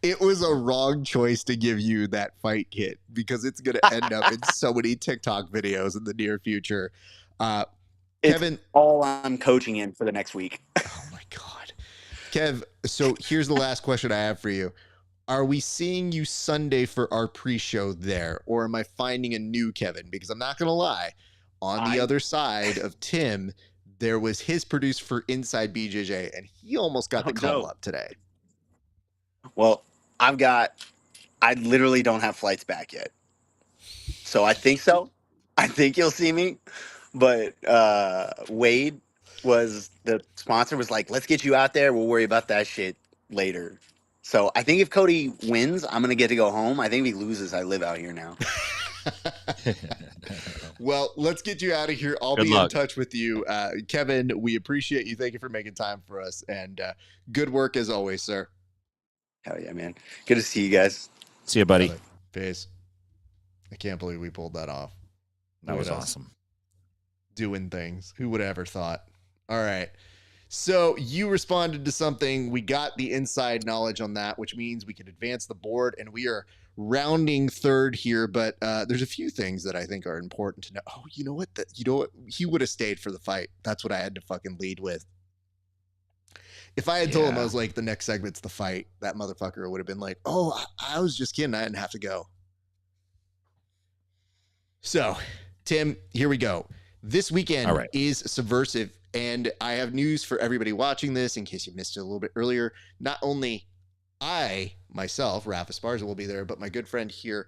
It was a wrong choice to give you that fight kit because it's gonna end up in so many TikTok videos in the near future. Kevin, it's all I'm coaching in for the next week. Oh my god, Kev. So here's the last question I have for you. Are we seeing you Sunday for our pre-show there, or am I finding a new Kevin? Because I'm not gonna lie, on the other side of Tim, there was his producer for Inside BJJ, and he almost got the call up today. Well, I literally don't have flights back yet, so I think so. I think you'll see me, but Wade was the sponsor. Was like, let's get you out there. We'll worry about that shit later. So I think if Cody wins, I'm gonna get to go home. I think if he loses, I live out here now. Well, let's get you out of here. I'll be in touch with you. Kevin, we appreciate you. Thank you for making time for us. And good work as always, sir. Hell yeah, man. Good to see you guys. See you, buddy. Peace. I can't believe we pulled that off. That was awesome. Doing things. Who would have ever thought? All right. So you responded to something. We got the inside knowledge on that, which means we can advance the board, and we are rounding third here. But there's a few things that I think are important to know. Oh, you know what? He would have stayed for the fight. That's what I had to fucking lead with. If I had told him I was like, the next segment's the fight, that motherfucker would have been like, oh, I was just kidding. I didn't have to go. So, Tim, here we go. This weekend is Subversive, and I have news for everybody watching this in case you missed it a little bit earlier. Not only I, myself, RAF ESPARZA will be there, but my good friend here,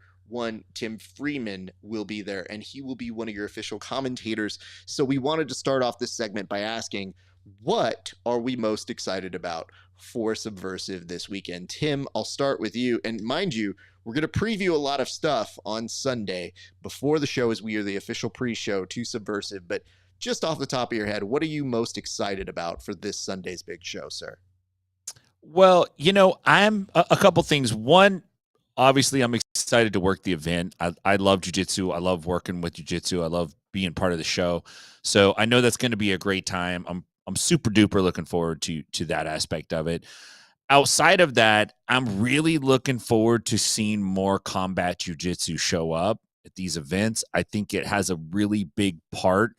Tim Freeman, will be there, and he will be one of your official commentators. So we wanted to start off this segment by asking, what are we most excited about for Subversive this weekend? Tim, I'll start with you. And mind you, we're going to preview a lot of stuff on Sunday before the show, as we are the official pre-show to Subversive. But just off the top of your head, what are you most excited about for this Sunday's big show, sir? Well, I'm a couple things. One, obviously, I'm excited to work the event. I love jiu-jitsu. I love working with jiu-jitsu. I love being part of the show. So I know that's going to be a great time. I'm super duper looking forward to that aspect of it. Outside of that, I'm really looking forward to seeing more combat jiu-jitsu show up at these events. I think it has a really big part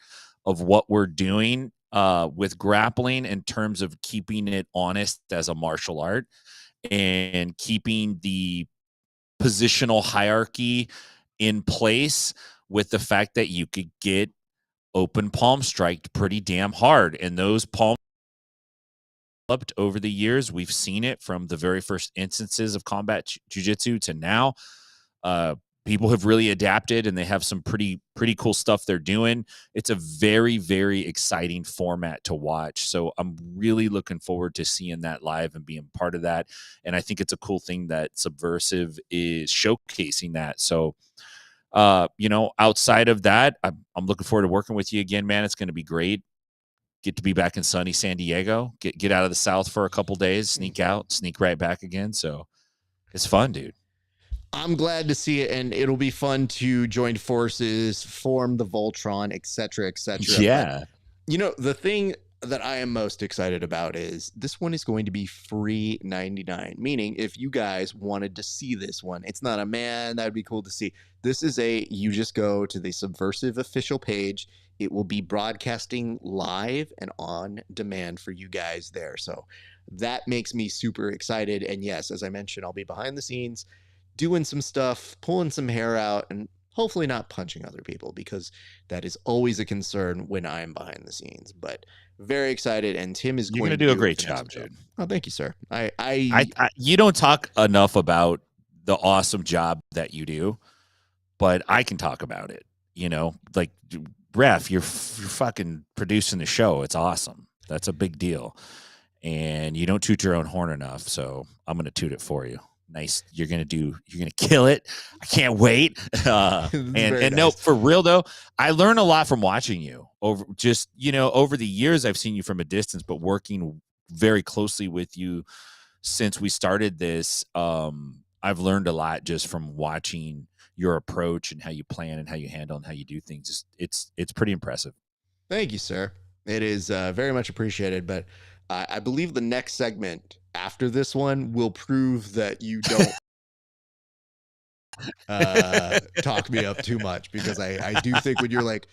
of what we're doing with grappling in terms of keeping it honest as a martial art and keeping the positional hierarchy in place with the fact that you could get open palm striked pretty damn hard. And those palm developed over the years. We've seen it from the very first instances of combat jiu-jitsu to now. People have really adapted, and they have some pretty cool stuff they're doing. It's a very, very exciting format to watch. So I'm really looking forward to seeing that live and being part of that. And I think it's a cool thing that Subversive is showcasing that. So, outside of that, I'm looking forward to working with you again, man. It's going to be great. get to be back in sunny San Diego, get out of the South for a couple days, sneak out, sneak right back again. So it's fun, dude. I'm glad to see it, and it'll be fun to join forces, form the Voltron, etc., etc. Yeah. But, you know, the thing that I am most excited about is this one is going to be free 99, meaning if you guys wanted to see this one, it's not a man, that'd be cool to see. This is you just go to the Subversive official page. It will be broadcasting live and on demand for you guys there. So that makes me super excited. And yes, as I mentioned, I'll be behind the scenes doing some stuff, pulling some hair out, and hopefully not punching other people, because that is always a concern when I'm behind the scenes. But very excited, and Tim is You're going to to do a great job, dude. Oh, thank you, sir. You don't talk enough about the awesome job that you do, but I can talk about it. You know, like, Ref, you're fucking producing the show. It's awesome. That's a big deal. And you don't toot your own horn enough, so I'm going to toot it for you. Nice. You're going to kill it. I can't wait. And no, for real though, I learn a lot from watching you over the years. I've seen you from a distance, but working very closely with you since we started this, I've learned a lot just from watching your approach and how you plan and how you handle and how you do things. It's pretty impressive. Thank you, sir. It is very much appreciated. But I believe the next segment after this one will prove that you don't talk me up too much, because I do think when you're like,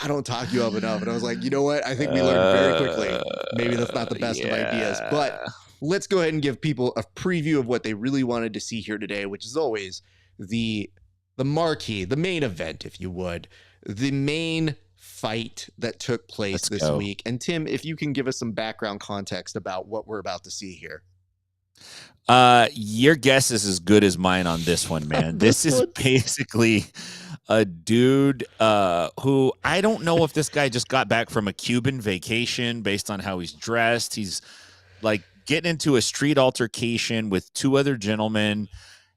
I don't talk you up enough, and I was like, you know what? I think we learned very quickly. Maybe that's not the best of ideas, but let's go ahead and give people a preview of what they really wanted to see here today, which is always the marquee, the main event, if you would, the main fight that took place this week. And Tim, if you can give us some background context about what we're about to see here. Your guess is as good as mine on this one, man. This is basically a dude who, I don't know if this guy just got back from a Cuban vacation based on how he's dressed. He's like getting into a street altercation with two other gentlemen.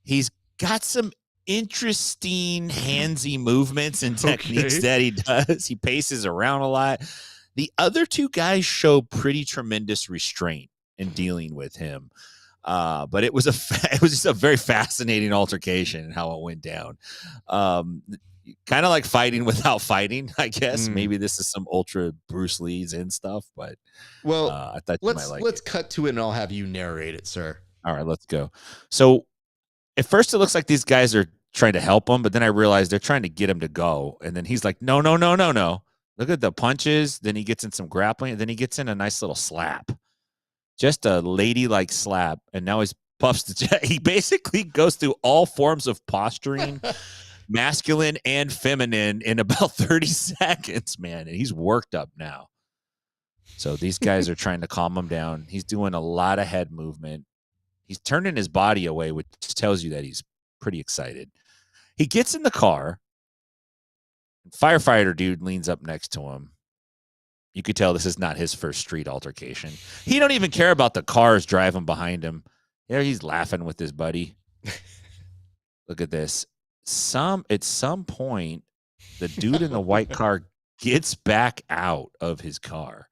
He's got some interesting handsy movements and techniques that he does. He paces around a lot. The other two guys show pretty tremendous restraint in dealing with him. But it was just a very fascinating altercation and how it went down. Kind of like fighting without fighting, I guess. Maybe this is some ultra Bruce Lee's and stuff, but I thought you might like let's cut to it and I'll have you narrate it, sir. All right, let's go. So at first it looks like these guys are trying to help him, but then I realized they're trying to get him to go. And then he's like, no. Look at the punches. Then he gets in some grappling, and then he gets in a nice little slap. Just a ladylike slap. And now he's puffs the he basically goes through all forms of posturing, masculine and feminine, in about 30 seconds, man. And he's worked up now. So these guys are trying to calm him down. He's doing a lot of head movement. He's turning his body away, which tells you that he's pretty excited. He gets in the car. Firefighter dude leans up next to him. You could tell this is not his first street altercation. He don't even care about the cars driving behind him. There, he's laughing with his buddy. Look at this. At some point, the dude in the white car gets back out of his car.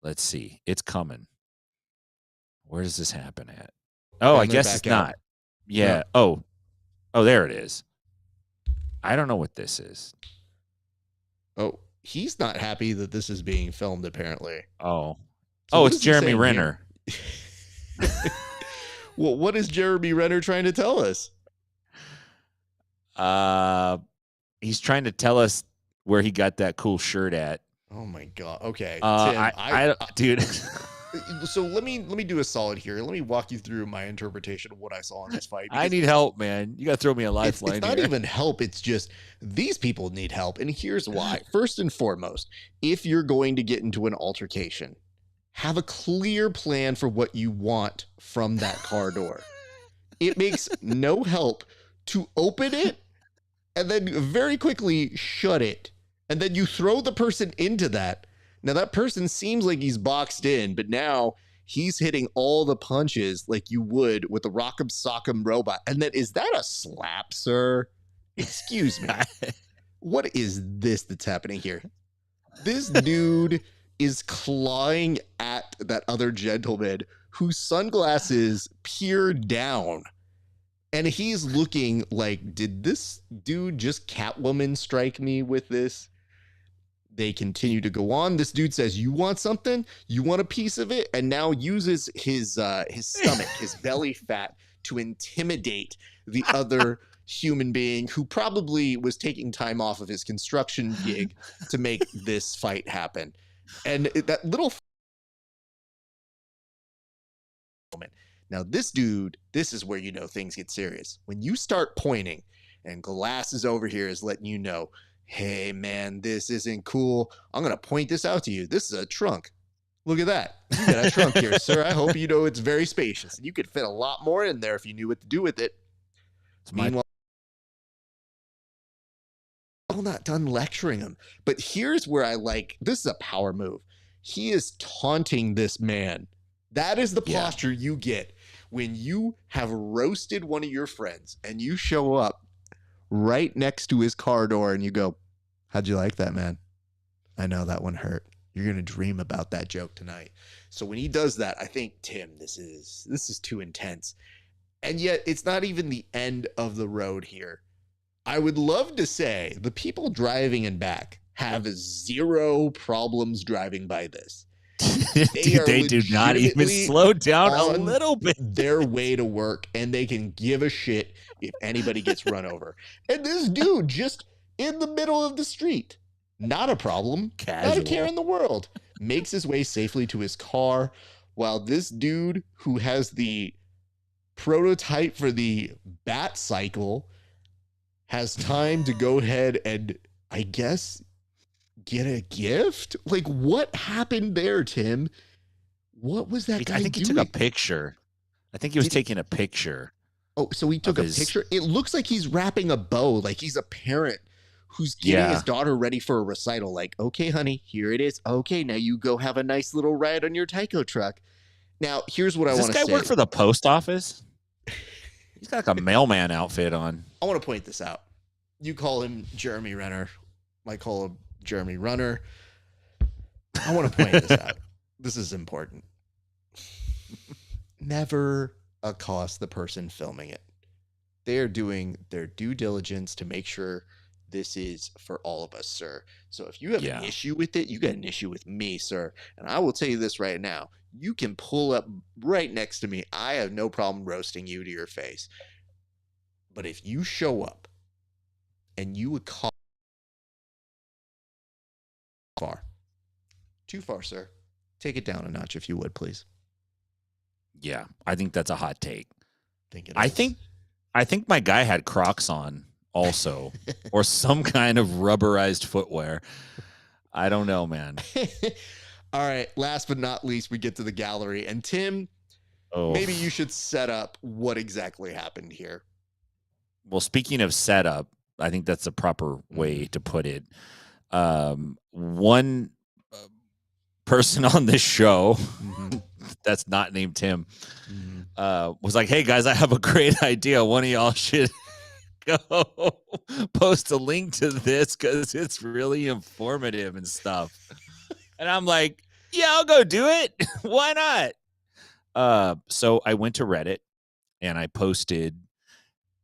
Let's see. It's coming. Where does this happen at? Oh, I guess it's not. Yeah. Oh, there it is. I don't know what this is. Oh, he's not happy that this is being filmed, apparently. So it's Jeremy Renner. Well, what is Jeremy Renner trying to tell us? He's trying to tell us where he got that cool shirt at. Oh my God. Okay. Tim, dude. So let me do a solid here. Let me walk you through my interpretation of what I saw in this fight. I need help, man. You got to throw me a lifeline. It's not even help. It's just these people need help. And here's why. First and foremost, if you're going to get into an altercation, have a clear plan for what you want from that car door. It makes no help to open it and then very quickly shut it. And then you throw the person into that. Now, that person seems like he's boxed in, but now he's hitting all the punches like you would with a Rock'em Sock'em robot. And then, is that a slap, sir? Excuse me. What is this that's happening here? This dude is clawing at that other gentleman whose sunglasses peer down. And he's looking like, did this dude just Catwoman strike me with this? They continue to go on. This dude says, you want something? You want a piece of it? And now uses his stomach, his belly fat, to intimidate the other human being who probably was taking time off of his construction gig to make this fight happen. And that little moment. Now, this dude, this is where you know things get serious. When you start pointing and Glasses over here is letting you know, hey, man, this isn't cool. I'm going to point this out to you. This is a trunk. Look at that. You got a trunk here, sir. I hope you know it's very spacious. And you could fit a lot more in there if you knew what to do with it. Meanwhile, I'm not done lecturing him. But here's where I like, this is a power move. He is taunting this man. That is the posture you get when you have roasted one of your friends and you show up right next to his car door and you go, how'd you like that, man? I know that one hurt. You're going to dream about that joke tonight. So when he does that, I think, Tim, this is too intense. And yet it's not even the end of the road here. I would love to say the people driving and back have zero problems driving by this. They do not even slow down a little bit. Their way to work, and they can give a shit if anybody gets run over. And this dude just in the middle of the street, not a problem, not a care in the world, makes his way safely to his car, while this dude who has the prototype for the bat cycle has time to go ahead and, I guess, get a gift? Like, what happened there, Tim? What was that guy doing? I think he took a picture. I think he was taking a picture. Oh, so he took a picture? It looks like he's wrapping a bow, like he's a parent who's getting his daughter ready for a recital. Like, okay, honey, here it is. Okay, now you go have a nice little ride on your Tyco truck. Now, here's what I want to say. Does this guy work for the post office? He's got like a mailman outfit on. I want to point this out. You call him Jeremy Renner. I call him Jeremy Runner. I want to point this out. This is important. Never accost the person filming it. They are doing their due diligence to make sure this is for all of us, sir. So if you have an issue with it, you got an issue with me, sir. And I will tell you this right now. You can pull up right next to me. I have no problem roasting you to your face. But if you show up and you would call far, too far, sir. Take it down a notch if you would, please. Yeah, I think that's a hot take. I think my guy had Crocs on also, or some kind of rubberized footwear. I don't know, man. All right. Last but not least, we get to the gallery. And Tim, maybe you should set up what exactly happened here. Well, speaking of setup, I think that's the proper way to put it. One person on this show that's not named Tim was like, hey guys, I have a great idea. One of y'all should go post a link to this because it's really informative and stuff. And I'm like, yeah, I'll go do it. Why not? So I went to Reddit and I posted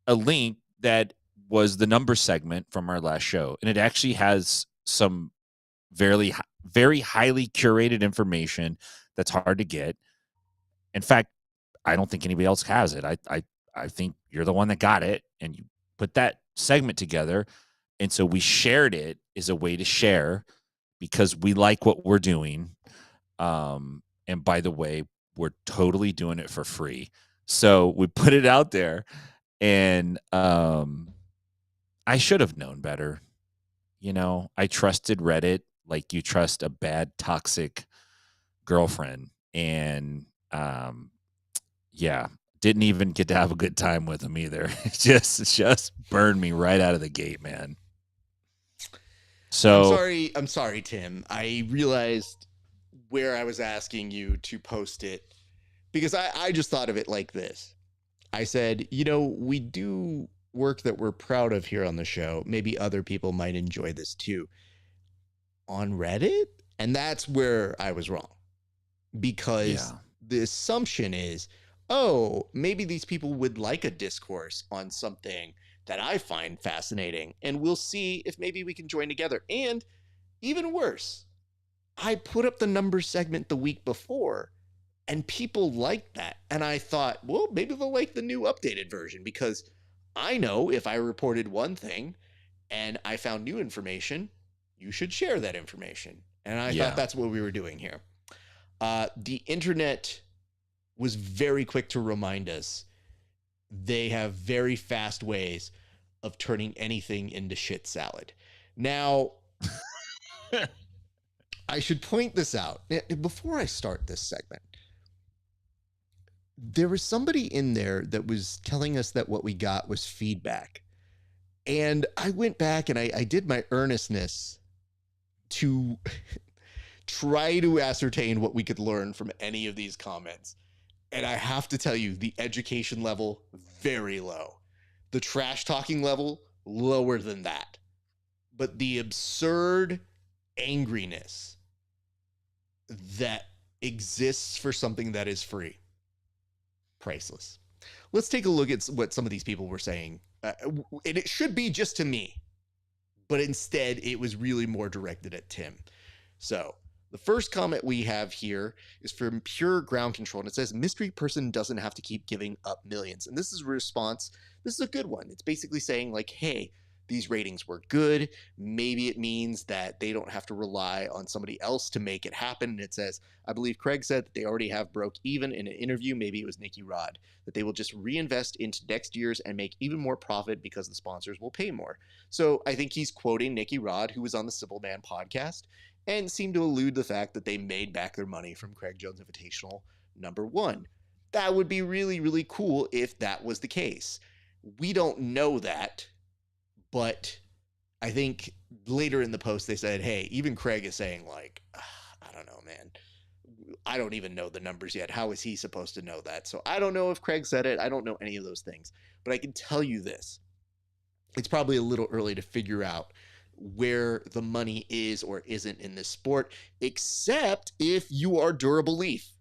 a link that was the number segment from our last show. And it actually has some very, very highly curated information that's hard to get. In fact, I don't think anybody else has it. I think you're the one that got it and you put that segment together. And so we shared it as a way to share because we like what we're doing. And by the way, we're totally doing it for free. So we put it out there and I should have known better. You know, I trusted Reddit like you trust a bad, toxic girlfriend. And didn't even get to have a good time with them either. just burned me right out of the gate, man. So I'm sorry, Tim. I realized where I was asking you to post it because I just thought of it like this. I said, you know, we do work that we're proud of here on the show. Maybe other people might enjoy this too. On Reddit? And that's where I was wrong, because the assumption is, oh, maybe these people would like a discourse on something that I find fascinating, and we'll see if maybe we can join together. And even worse, I put up the numbers segment the week before, and people liked that. And I thought, well, maybe they'll like the new updated version, because I know if I reported one thing and I found new information, you should share that information. And I thought that's what we were doing here. The internet was very quick to remind us they have very fast ways of turning anything into shit salad. Now, I should point this out before I start this segment. There was somebody in there that was telling us that what we got was feedback. And I went back and I did my earnestness to try to ascertain what we could learn from any of these comments. And I have to tell you, the education level, very low. The trash talking level, lower than that. But the absurd angriness that exists for something that is free, priceless. Let's take a look at what some of these people were saying. And it should be just to me, but instead it was really more directed at Tim. So the first comment we have here is from Pure Ground Control, and it says, mystery person doesn't have to keep giving up millions. And this is a response. This is a good one. It's basically saying like, hey, these ratings were good. Maybe it means that they don't have to rely on somebody else to make it happen. And it says, I believe Craig said that they already have broke even in an interview. Maybe it was Nicky Rod, that they will just reinvest into next year's and make even more profit because the sponsors will pay more. So I think he's quoting Nicky Rod, who was on the Simple Man podcast, and seemed to allude the fact that they made back their money from Craig Jones Invitational #1. That would be really, really cool if that was the case. We don't know that. But I think later in the post, they said, hey, even Craig is saying like, I don't know, man. I don't even know the numbers yet. How is he supposed to know that? So I don't know if Craig said it. I don't know any of those things. But I can tell you this. It's probably a little early to figure out where the money is or isn't in this sport, except if you are Durable Leaf.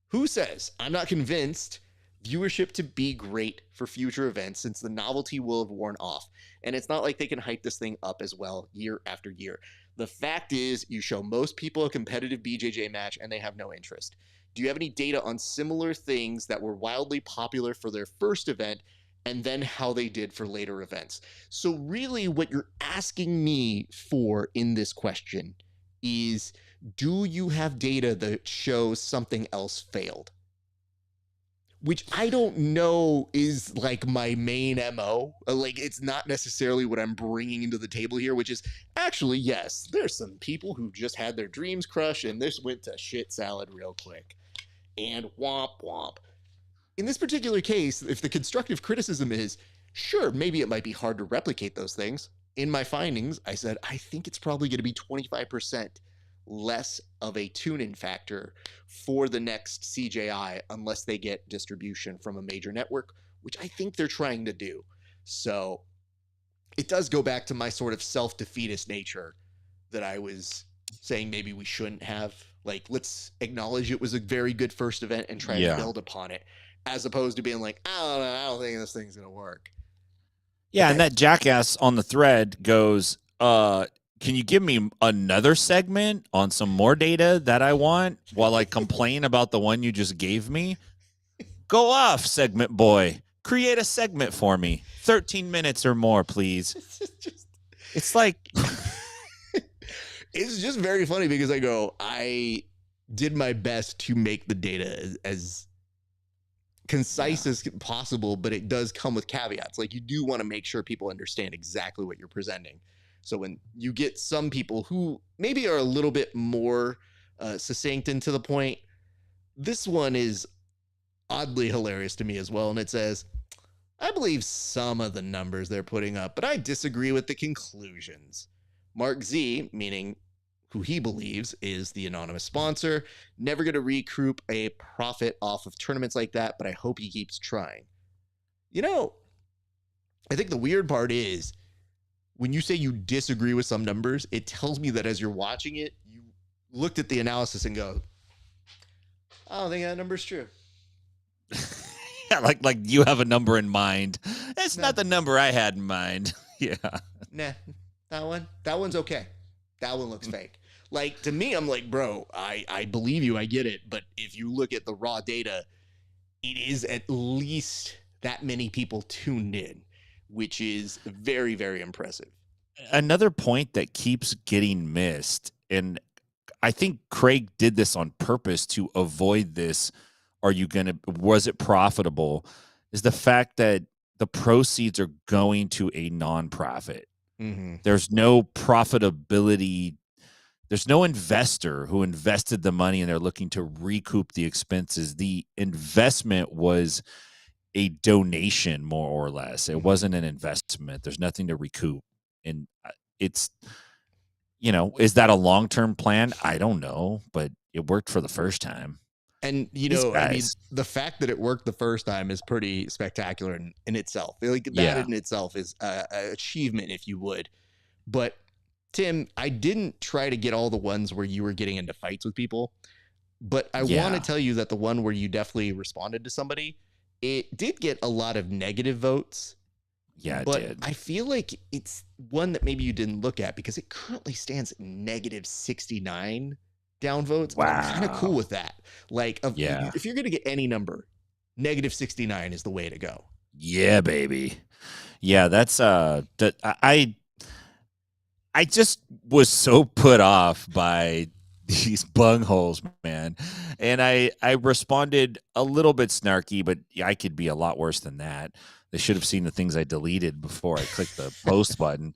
Who says, I'm not convinced viewership to be great for future events since the novelty will have worn off. And it's not like they can hype this thing up as well year after year. The fact is, you show most people a competitive BJJ match and they have no interest. Do you have any data on similar things that were wildly popular for their first event and then how they did for later events? So really what you're asking me for in this question is, do you have data that shows something else failed? Which I don't know is like my main MO. Like, it's not necessarily what I'm bringing into the table here, which is actually, yes, there's some people who just had their dreams crushed and this went to shit salad real quick. And womp womp. In this particular case, if the constructive criticism is, sure, maybe it might be hard to replicate those things. In my findings, I said, I think it's probably going to be 25% less of a tune-in factor for the next CJI unless they get distribution from a major network, which I think they're trying to do. So it does go back to my sort of self-defeatist nature that I was saying maybe we shouldn't have. Like, let's acknowledge it was a very good first event and try to build upon it, as opposed to being like, I don't know, I don't think this thing's going to work. Yeah, and that jackass on the thread goes, can you give me another segment on some more data that I want while I complain about the one you just gave me? Go off, segment boy. Create a segment for me. 13 minutes or more, please. It's like... It's just very funny because I did my best to make the data as concise as possible, but it does come with caveats. Like, you do want to make sure people understand exactly what you're presenting. So when you get some people who maybe are a little bit more succinct and to the point, this one is oddly hilarious to me as well. And it says, I believe some of the numbers they're putting up, but I disagree with the conclusions. Mark Z, meaning who he believes is the anonymous sponsor, never going to recoup a profit off of tournaments like that, but I hope he keeps trying. You know, I think the weird part is, when you say you disagree with some numbers, it tells me that as you're watching it, looked at the analysis and go, I don't think that number's true. Yeah, like you have a number in mind. That's No. not the number I had in mind. Yeah. Nah, that one's okay. That one looks fake. Like, to me, I'm like, bro, I believe you, I get it. But if you look at the raw data, it is at least that many people tuned in, which is very, very impressive. Another point that keeps getting missed, and I think Craig did this on purpose to avoid this. Was it profitable? Is the fact that the proceeds are going to a nonprofit. Mm-hmm. There's no profitability. There's no investor who invested the money and they're looking to recoup the expenses. The investment was a donation, more or less. It wasn't an investment. There's nothing to recoup. And it's, is that a long-term plan? I don't know, but it worked for the first time. And, I mean, the fact that it worked the first time is pretty spectacular in itself. Like, that in itself is an achievement, if you would. But, Tim, I didn't try to get all the ones where you were getting into fights with people. But I want to tell you that the one where you definitely responded to somebody, it did get a lot of negative votes. Yeah, it but did. I feel like it's one that maybe you didn't look at because it currently stands at negative 69 downvotes. Wow. I'm kind of cool with that. Like, if you're going to get any number, negative 69 is the way to go. Yeah, baby. Yeah, that's I just was so put off by these bungholes, man. And I responded a little bit snarky, but I could be a lot worse than that. They should have seen the things I deleted before I clicked the post button.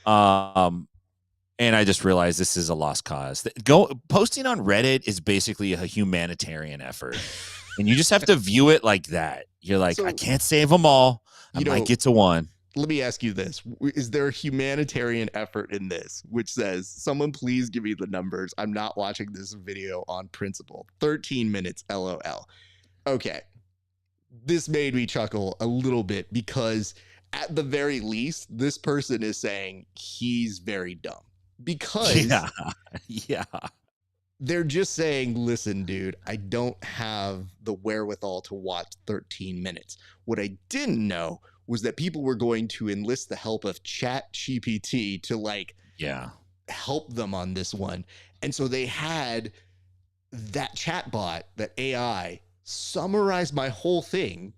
And I just realized this is a lost cause. Posting on Reddit is basically a humanitarian effort. And you just have to view it like that. You're like, I can't save them all. I might get to one. Let me ask you this. Is there a humanitarian effort in this, which says, someone please give me the numbers. I'm not watching this video on principle. 13 minutes, LOL. Okay. This made me chuckle a little bit because at the very least, this person is saying he's very dumb. Because they're just saying, listen, dude, I don't have the wherewithal to watch 13 minutes. What I didn't know was that people were going to enlist the help of ChatGPT to help them on this one. And so they had that chatbot, that AI, summarize my whole thing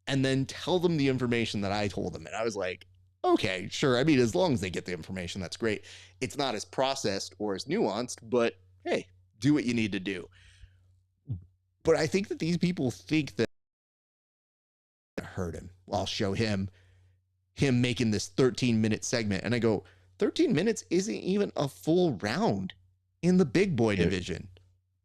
and then tell them the information that I told them. And I was like, okay, sure. I mean, as long as they get the information, that's great. It's not as processed or as nuanced, but hey, do what you need to do. But I think that these people think that hurt him. I'll show him making this 13-minute segment. And I go, 13 minutes isn't even a full round in the big boy division.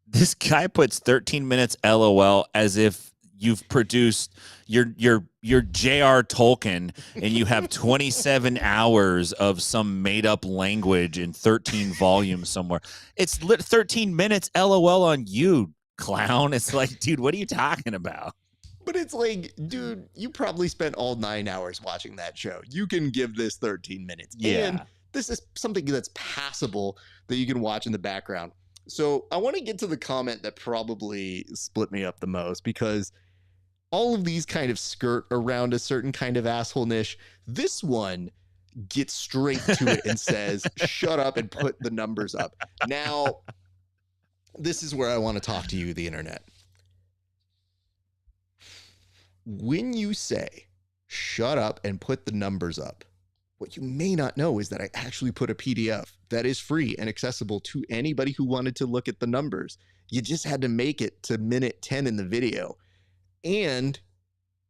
This guy puts 13 minutes LOL as if you've produced your J.R. Tolkien and you have 27 hours of some made up language in 13 volumes somewhere. It's 13 minutes LOL on you, clown. It's like, dude, what are you talking about? But it's like, dude, you probably spent all 9 hours watching that show. You can give this 13 minutes. Yeah. And this is something that's passable that you can watch in the background. So I want to get to the comment that probably split me up the most, because all of these kind of skirt around a certain kind of asshole niche. This one gets straight to it and says, shut up and put the numbers up. Now, this is where I want to talk to you, the internet. When you say, shut up and put the numbers up, what you may not know is that I actually put a PDF that is free and accessible to anybody who wanted to look at the numbers. You just had to make it to minute 10 in the video. And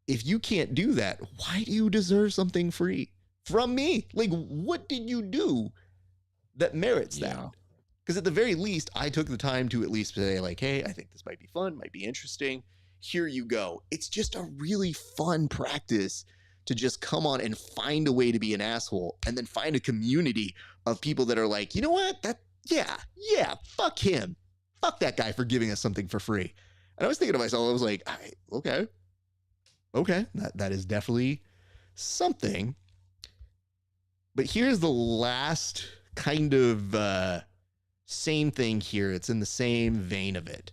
if you can't do that, why do you deserve something free from me? Like, what did you do that merits that? Because at the very least, I took the time to at least say, like, hey, I think this might be fun, might be interesting. Here you go. It's just a really fun practice to just come on and find a way to be an asshole, and then find a community of people that are like, you know what? Fuck him. Fuck that guy for giving us something for free. And I was thinking to myself, I was like, okay, that is definitely something. But here's the last kind of Same thing here. It's in the same vein of it.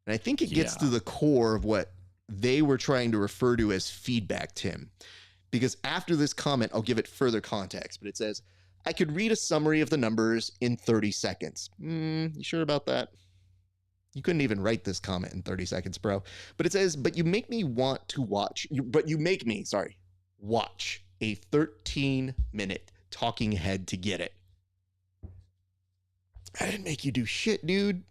And I think it gets to the core of what they were trying to refer to as feedback, Tim. Because after this comment, I'll give it further context. But it says, I could read a summary of the numbers in 30 seconds. You sure about that? You couldn't even write this comment in 30 seconds, bro. But it says, but you make me want to watch. Watch a 13-minute talking head to get it. I didn't make you do shit, dude.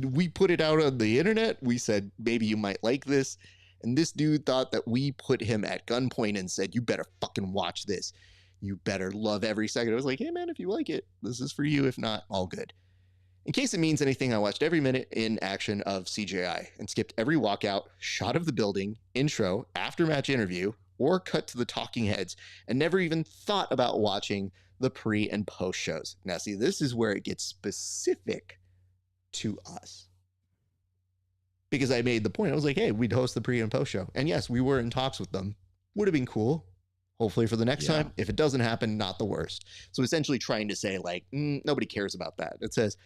We put it out on the internet. We said, maybe you might like this. And this dude thought that we put him at gunpoint and said, you better fucking watch this. You better love every second. I was like, hey man, if you like it, this is for you. If not, all good. In case it means anything, I watched every minute in action of CJI and skipped every walkout, shot of the building, intro, after-match interview, or cut to the talking heads, and never even thought about watching the pre and post shows. Now, see, this is where it gets specific to us. Because I made the point. I was like, hey, we'd host the pre and post show. And yes, we were in talks with them. Would have been cool. Hopefully for the next time. If it doesn't happen, not the worst. So essentially trying to say, like, nobody cares about that. It says,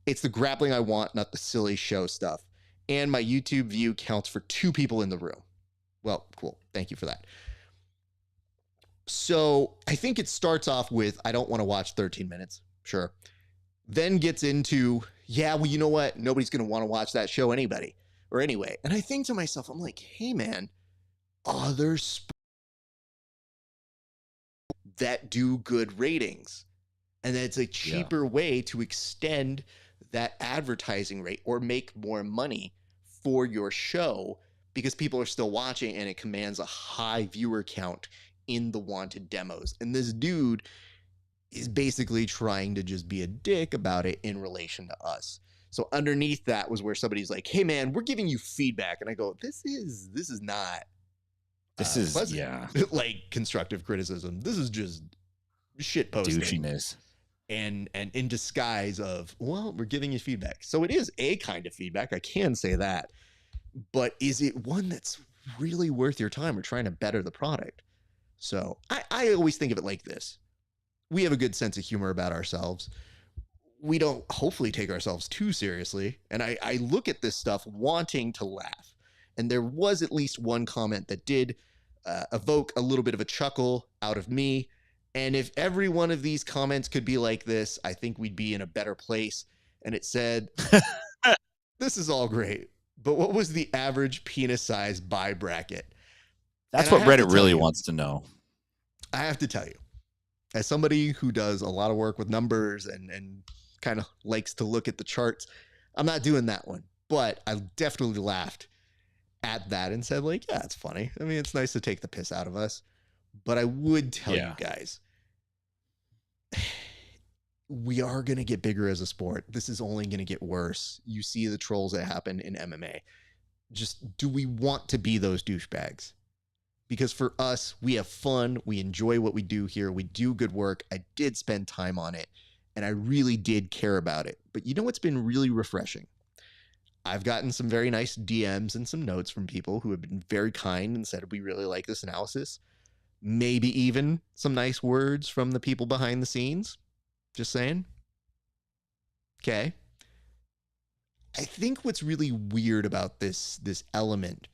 it's the grappling I want, not the silly show stuff. And my YouTube view counts for 2 people in the room. Well, cool. Thank you for that. So I think it starts off with, I don't want to watch 13 minutes. Sure. Then gets into, yeah, well, you know what? Nobody's going to want to watch that show anybody or anyway. And I think to myself, I'm like, hey, man, other sports that do good ratings. And then it's a cheaper way to extend that advertising rate or make more money for your show because people are still watching and it commands a high viewer count in the wanted demos. And this dude is basically trying to just be a dick about it in relation to us. So underneath that was where somebody's like, hey man, we're giving you feedback. And I go, this is not like constructive criticism. This is just shit posting. Douchiness. And in disguise of, well, we're giving you feedback. So it is a kind of feedback. I can say that. But is it one that's really worth your time or trying to better the product? So I always think of it like this. We have a good sense of humor about ourselves. We don't hopefully take ourselves too seriously. And I look at this stuff wanting to laugh. And there was at least one comment that did evoke a little bit of a chuckle out of me. And if every one of these comments could be like this, I think we'd be in a better place. And it said, this is all great, but what was the average penis size buy bracket? That's what Reddit really wants to know. I have to tell you, as somebody who does a lot of work with numbers and kind of likes to look at the charts, I'm not doing that one. But I definitely laughed at that and said, like, yeah, it's funny. I mean, it's nice to take the piss out of us. But I would tell you guys, we are going to get bigger as a sport. This is only going to get worse. You see the trolls that happen in MMA. Just, do we want to be those douchebags? Because for us, we have fun. We enjoy what we do here. We do good work. I did spend time on it, and I really did care about it. But you know what's been really refreshing? I've gotten some very nice DMs and some notes from people who have been very kind and said, we really like this analysis. Maybe even some nice words from the people behind the scenes. Just saying. Okay. I think what's really weird about this element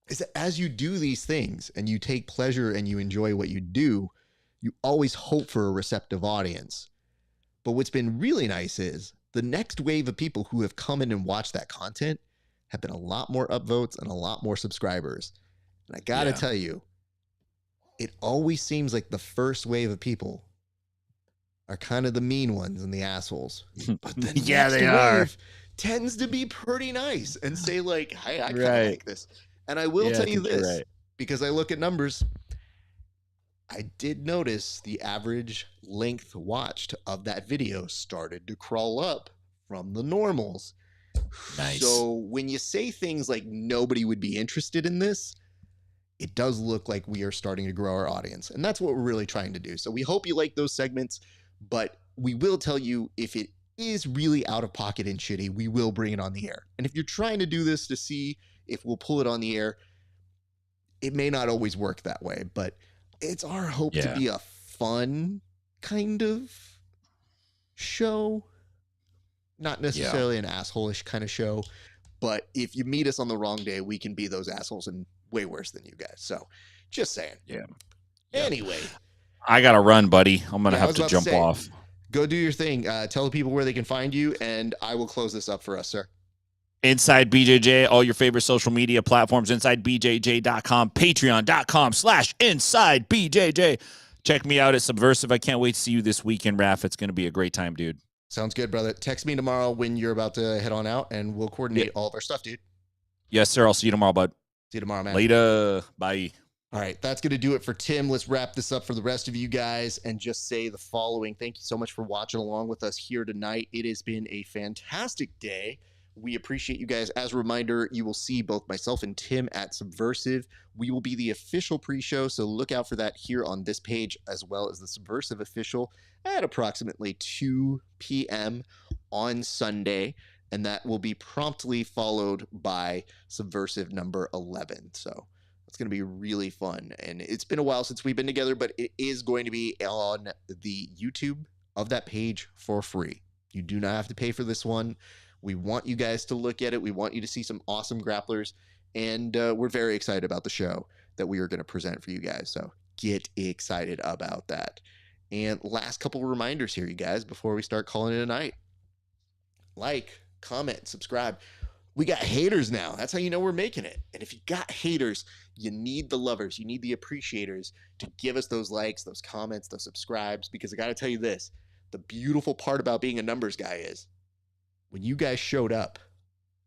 is that as you do these things and you take pleasure and you enjoy what you do, you always hope for a receptive audience. But what's been really nice is the next wave of people who have come in and watched that content have been a lot more upvotes and a lot more subscribers. And I got to tell you, it always seems like the first wave of people are kind of the mean ones and the assholes. But the next wave tends to be pretty nice and say like, hey, I kind of like this. And I will tell you this, because I look at numbers, I did notice the average length watched of that video started to crawl up from the normals. Nice. So when you say things like nobody would be interested in this, it does look like we are starting to grow our audience. And that's what we're really trying to do. So we hope you like those segments, but we will tell you if it is really out of pocket and shitty, we will bring it on the air. And if you're trying to do this to see if we'll pull it on the air, it may not always work that way, but it's our hope to be a fun kind of show. Not necessarily an asshole-ish kind of show, but if you meet us on the wrong day, we can be those assholes and way worse than you guys. So, just saying. Yeah. Anyway. I got to run, buddy. I'm going to have to jump off. Go do your thing. Tell the people where they can find you, and I will close this up for us, sir. Inside BJJ, all your favorite social media platforms, InsideBJJ.com, Patreon.com/InsideBJJ. Check me out at Subversive. I can't wait to see you this weekend, Raf. It's going to be a great time, dude. Sounds good, brother. Text me tomorrow when you're about to head on out, and we'll coordinate all of our stuff, dude. Yes, sir. I'll see you tomorrow, bud. See you tomorrow, man. Later. Bye. All right, that's going to do it for Tim. Let's wrap this up for the rest of you guys and just say the following. Thank you so much for watching along with us here tonight. It has been a fantastic day. We appreciate you guys. As a reminder, you will see both myself and Tim at Subversive. We will be the official pre-show, so look out for that here on this page, as well as the Subversive official at approximately 2 p.m. on Sunday, and that will be promptly followed by Subversive number 11. So it's going to be really fun, and it's been a while since we've been together, but it is going to be on the YouTube of that page for free. You do not have to pay for this one. We want you guys to look at it. We want you to see some awesome grapplers, and we're very excited about the show that we are going to present for you guys. So get excited about that. And last couple reminders here, you guys, before we start calling it a night. Like, comment, subscribe. We got haters now. That's how you know we're making it. And if you got haters, you need the lovers. You need the appreciators to give us those likes, those comments, those subscribes. Because I got to tell you this, the beautiful part about being a numbers guy is when you guys showed up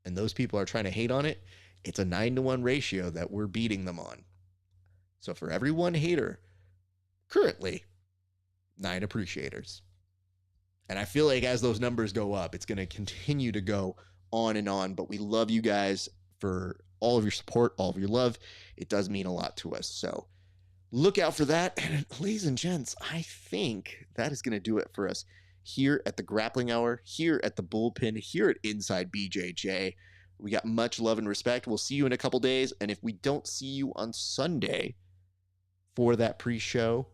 and those people are trying to hate on it, it's a 9-to-1 ratio that we're beating them on. So for every one hater, currently, 9 appreciators. And I feel like as those numbers go up, it's going to continue to go on and on. But we love you guys for all of your support, all of your love. It does mean a lot to us. So look out for that. And ladies and gents, I think that is going to do it for us here at the Grappling Hour, here at the Bullpen, here at Inside BJJ. We got much love and respect. We'll see you in a couple days. And if we don't see you on Sunday for that pre-show,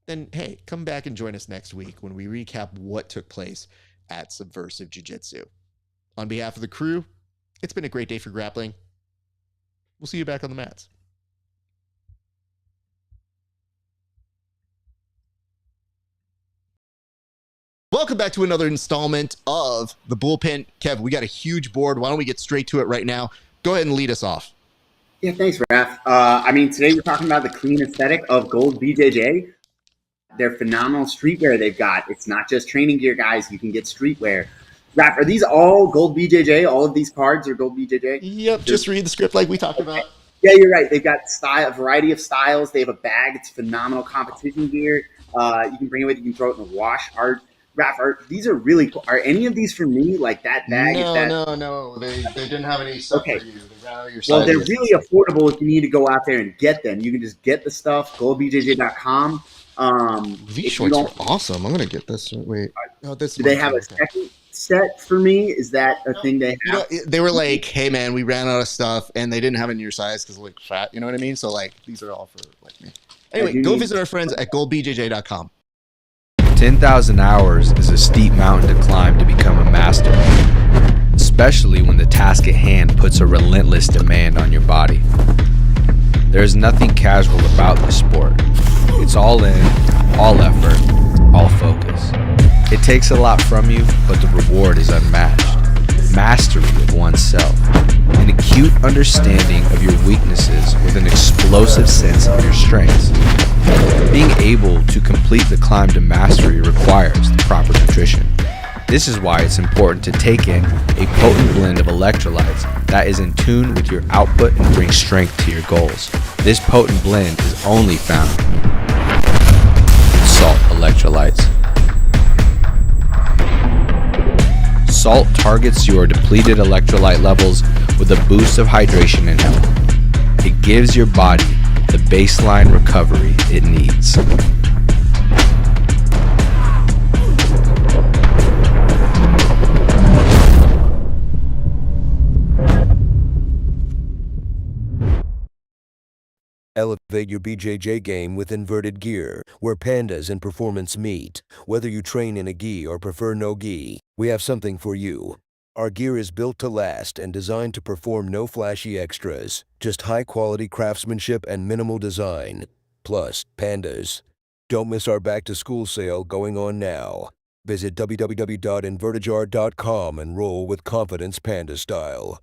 then hey, come back and join us next week when we recap what took place at Subversive Jiu-Jitsu. On behalf of the crew, it's been a great day for grappling. We'll see you back on the mats. Welcome back to another installment of the Bullpen. Kev, we got a huge board. Why don't we get straight to it right now? Go ahead and lead us off. Yeah, thanks, Raf. Today we're talking about the clean aesthetic of Gold BJJ. Their phenomenal streetwear they've got. It's not just training gear, guys. You can get streetwear. Raf, are these all Gold BJJ? All of these cards are Gold BJJ? Yep, just read the script like we talked about. Yeah, you're right. They've got a variety of styles. They have a bag. It's phenomenal competition gear. You can bring it with you. You can throw it in the wash. Raf, these are really cool. Are any of these for me? Like that bag? No. They didn't have any stuff for you. They ran out of your well, they're sizes. really affordable if you need to go out there and get them. You can just get the stuff, goldbjj.com. These shorts are awesome. I'm going to get this. Wait. Oh, this Do they have a second set for me? Is that a thing they have? They were like, hey, man, we ran out of stuff, and they didn't have it in your size because like fat. You know what I mean? So, like, these are all for like me. Anyway, go visit our friends at goldbjj.com. 10,000 hours is a steep mountain to climb to become a master, especially when the task at hand puts a relentless demand on your body. There is nothing casual about this sport. It's all in, all effort, all focus. It takes a lot from you, but the reward is unmatched. Mastery of oneself, an acute understanding of your weaknesses with an explosive sense of your strengths. Being able to complete the climb to mastery requires the proper nutrition. This is why it's important to take in a potent blend of electrolytes that is in tune with your output and brings strength to your goals. This potent blend is only found in salt electrolytes. Salt targets your depleted electrolyte levels with a boost of hydration and health. It gives your body the baseline recovery it needs. Elevate your BJJ game with inverted gear, where pandas and performance meet. Whether you train in a gi or prefer no gi, we have something for you. Our gear is built to last and designed to perform no flashy extras, just high-quality craftsmanship and minimal design. Plus, pandas. Don't miss our back-to-school sale going on now. Visit www.invertijar.com and roll with confidence panda style.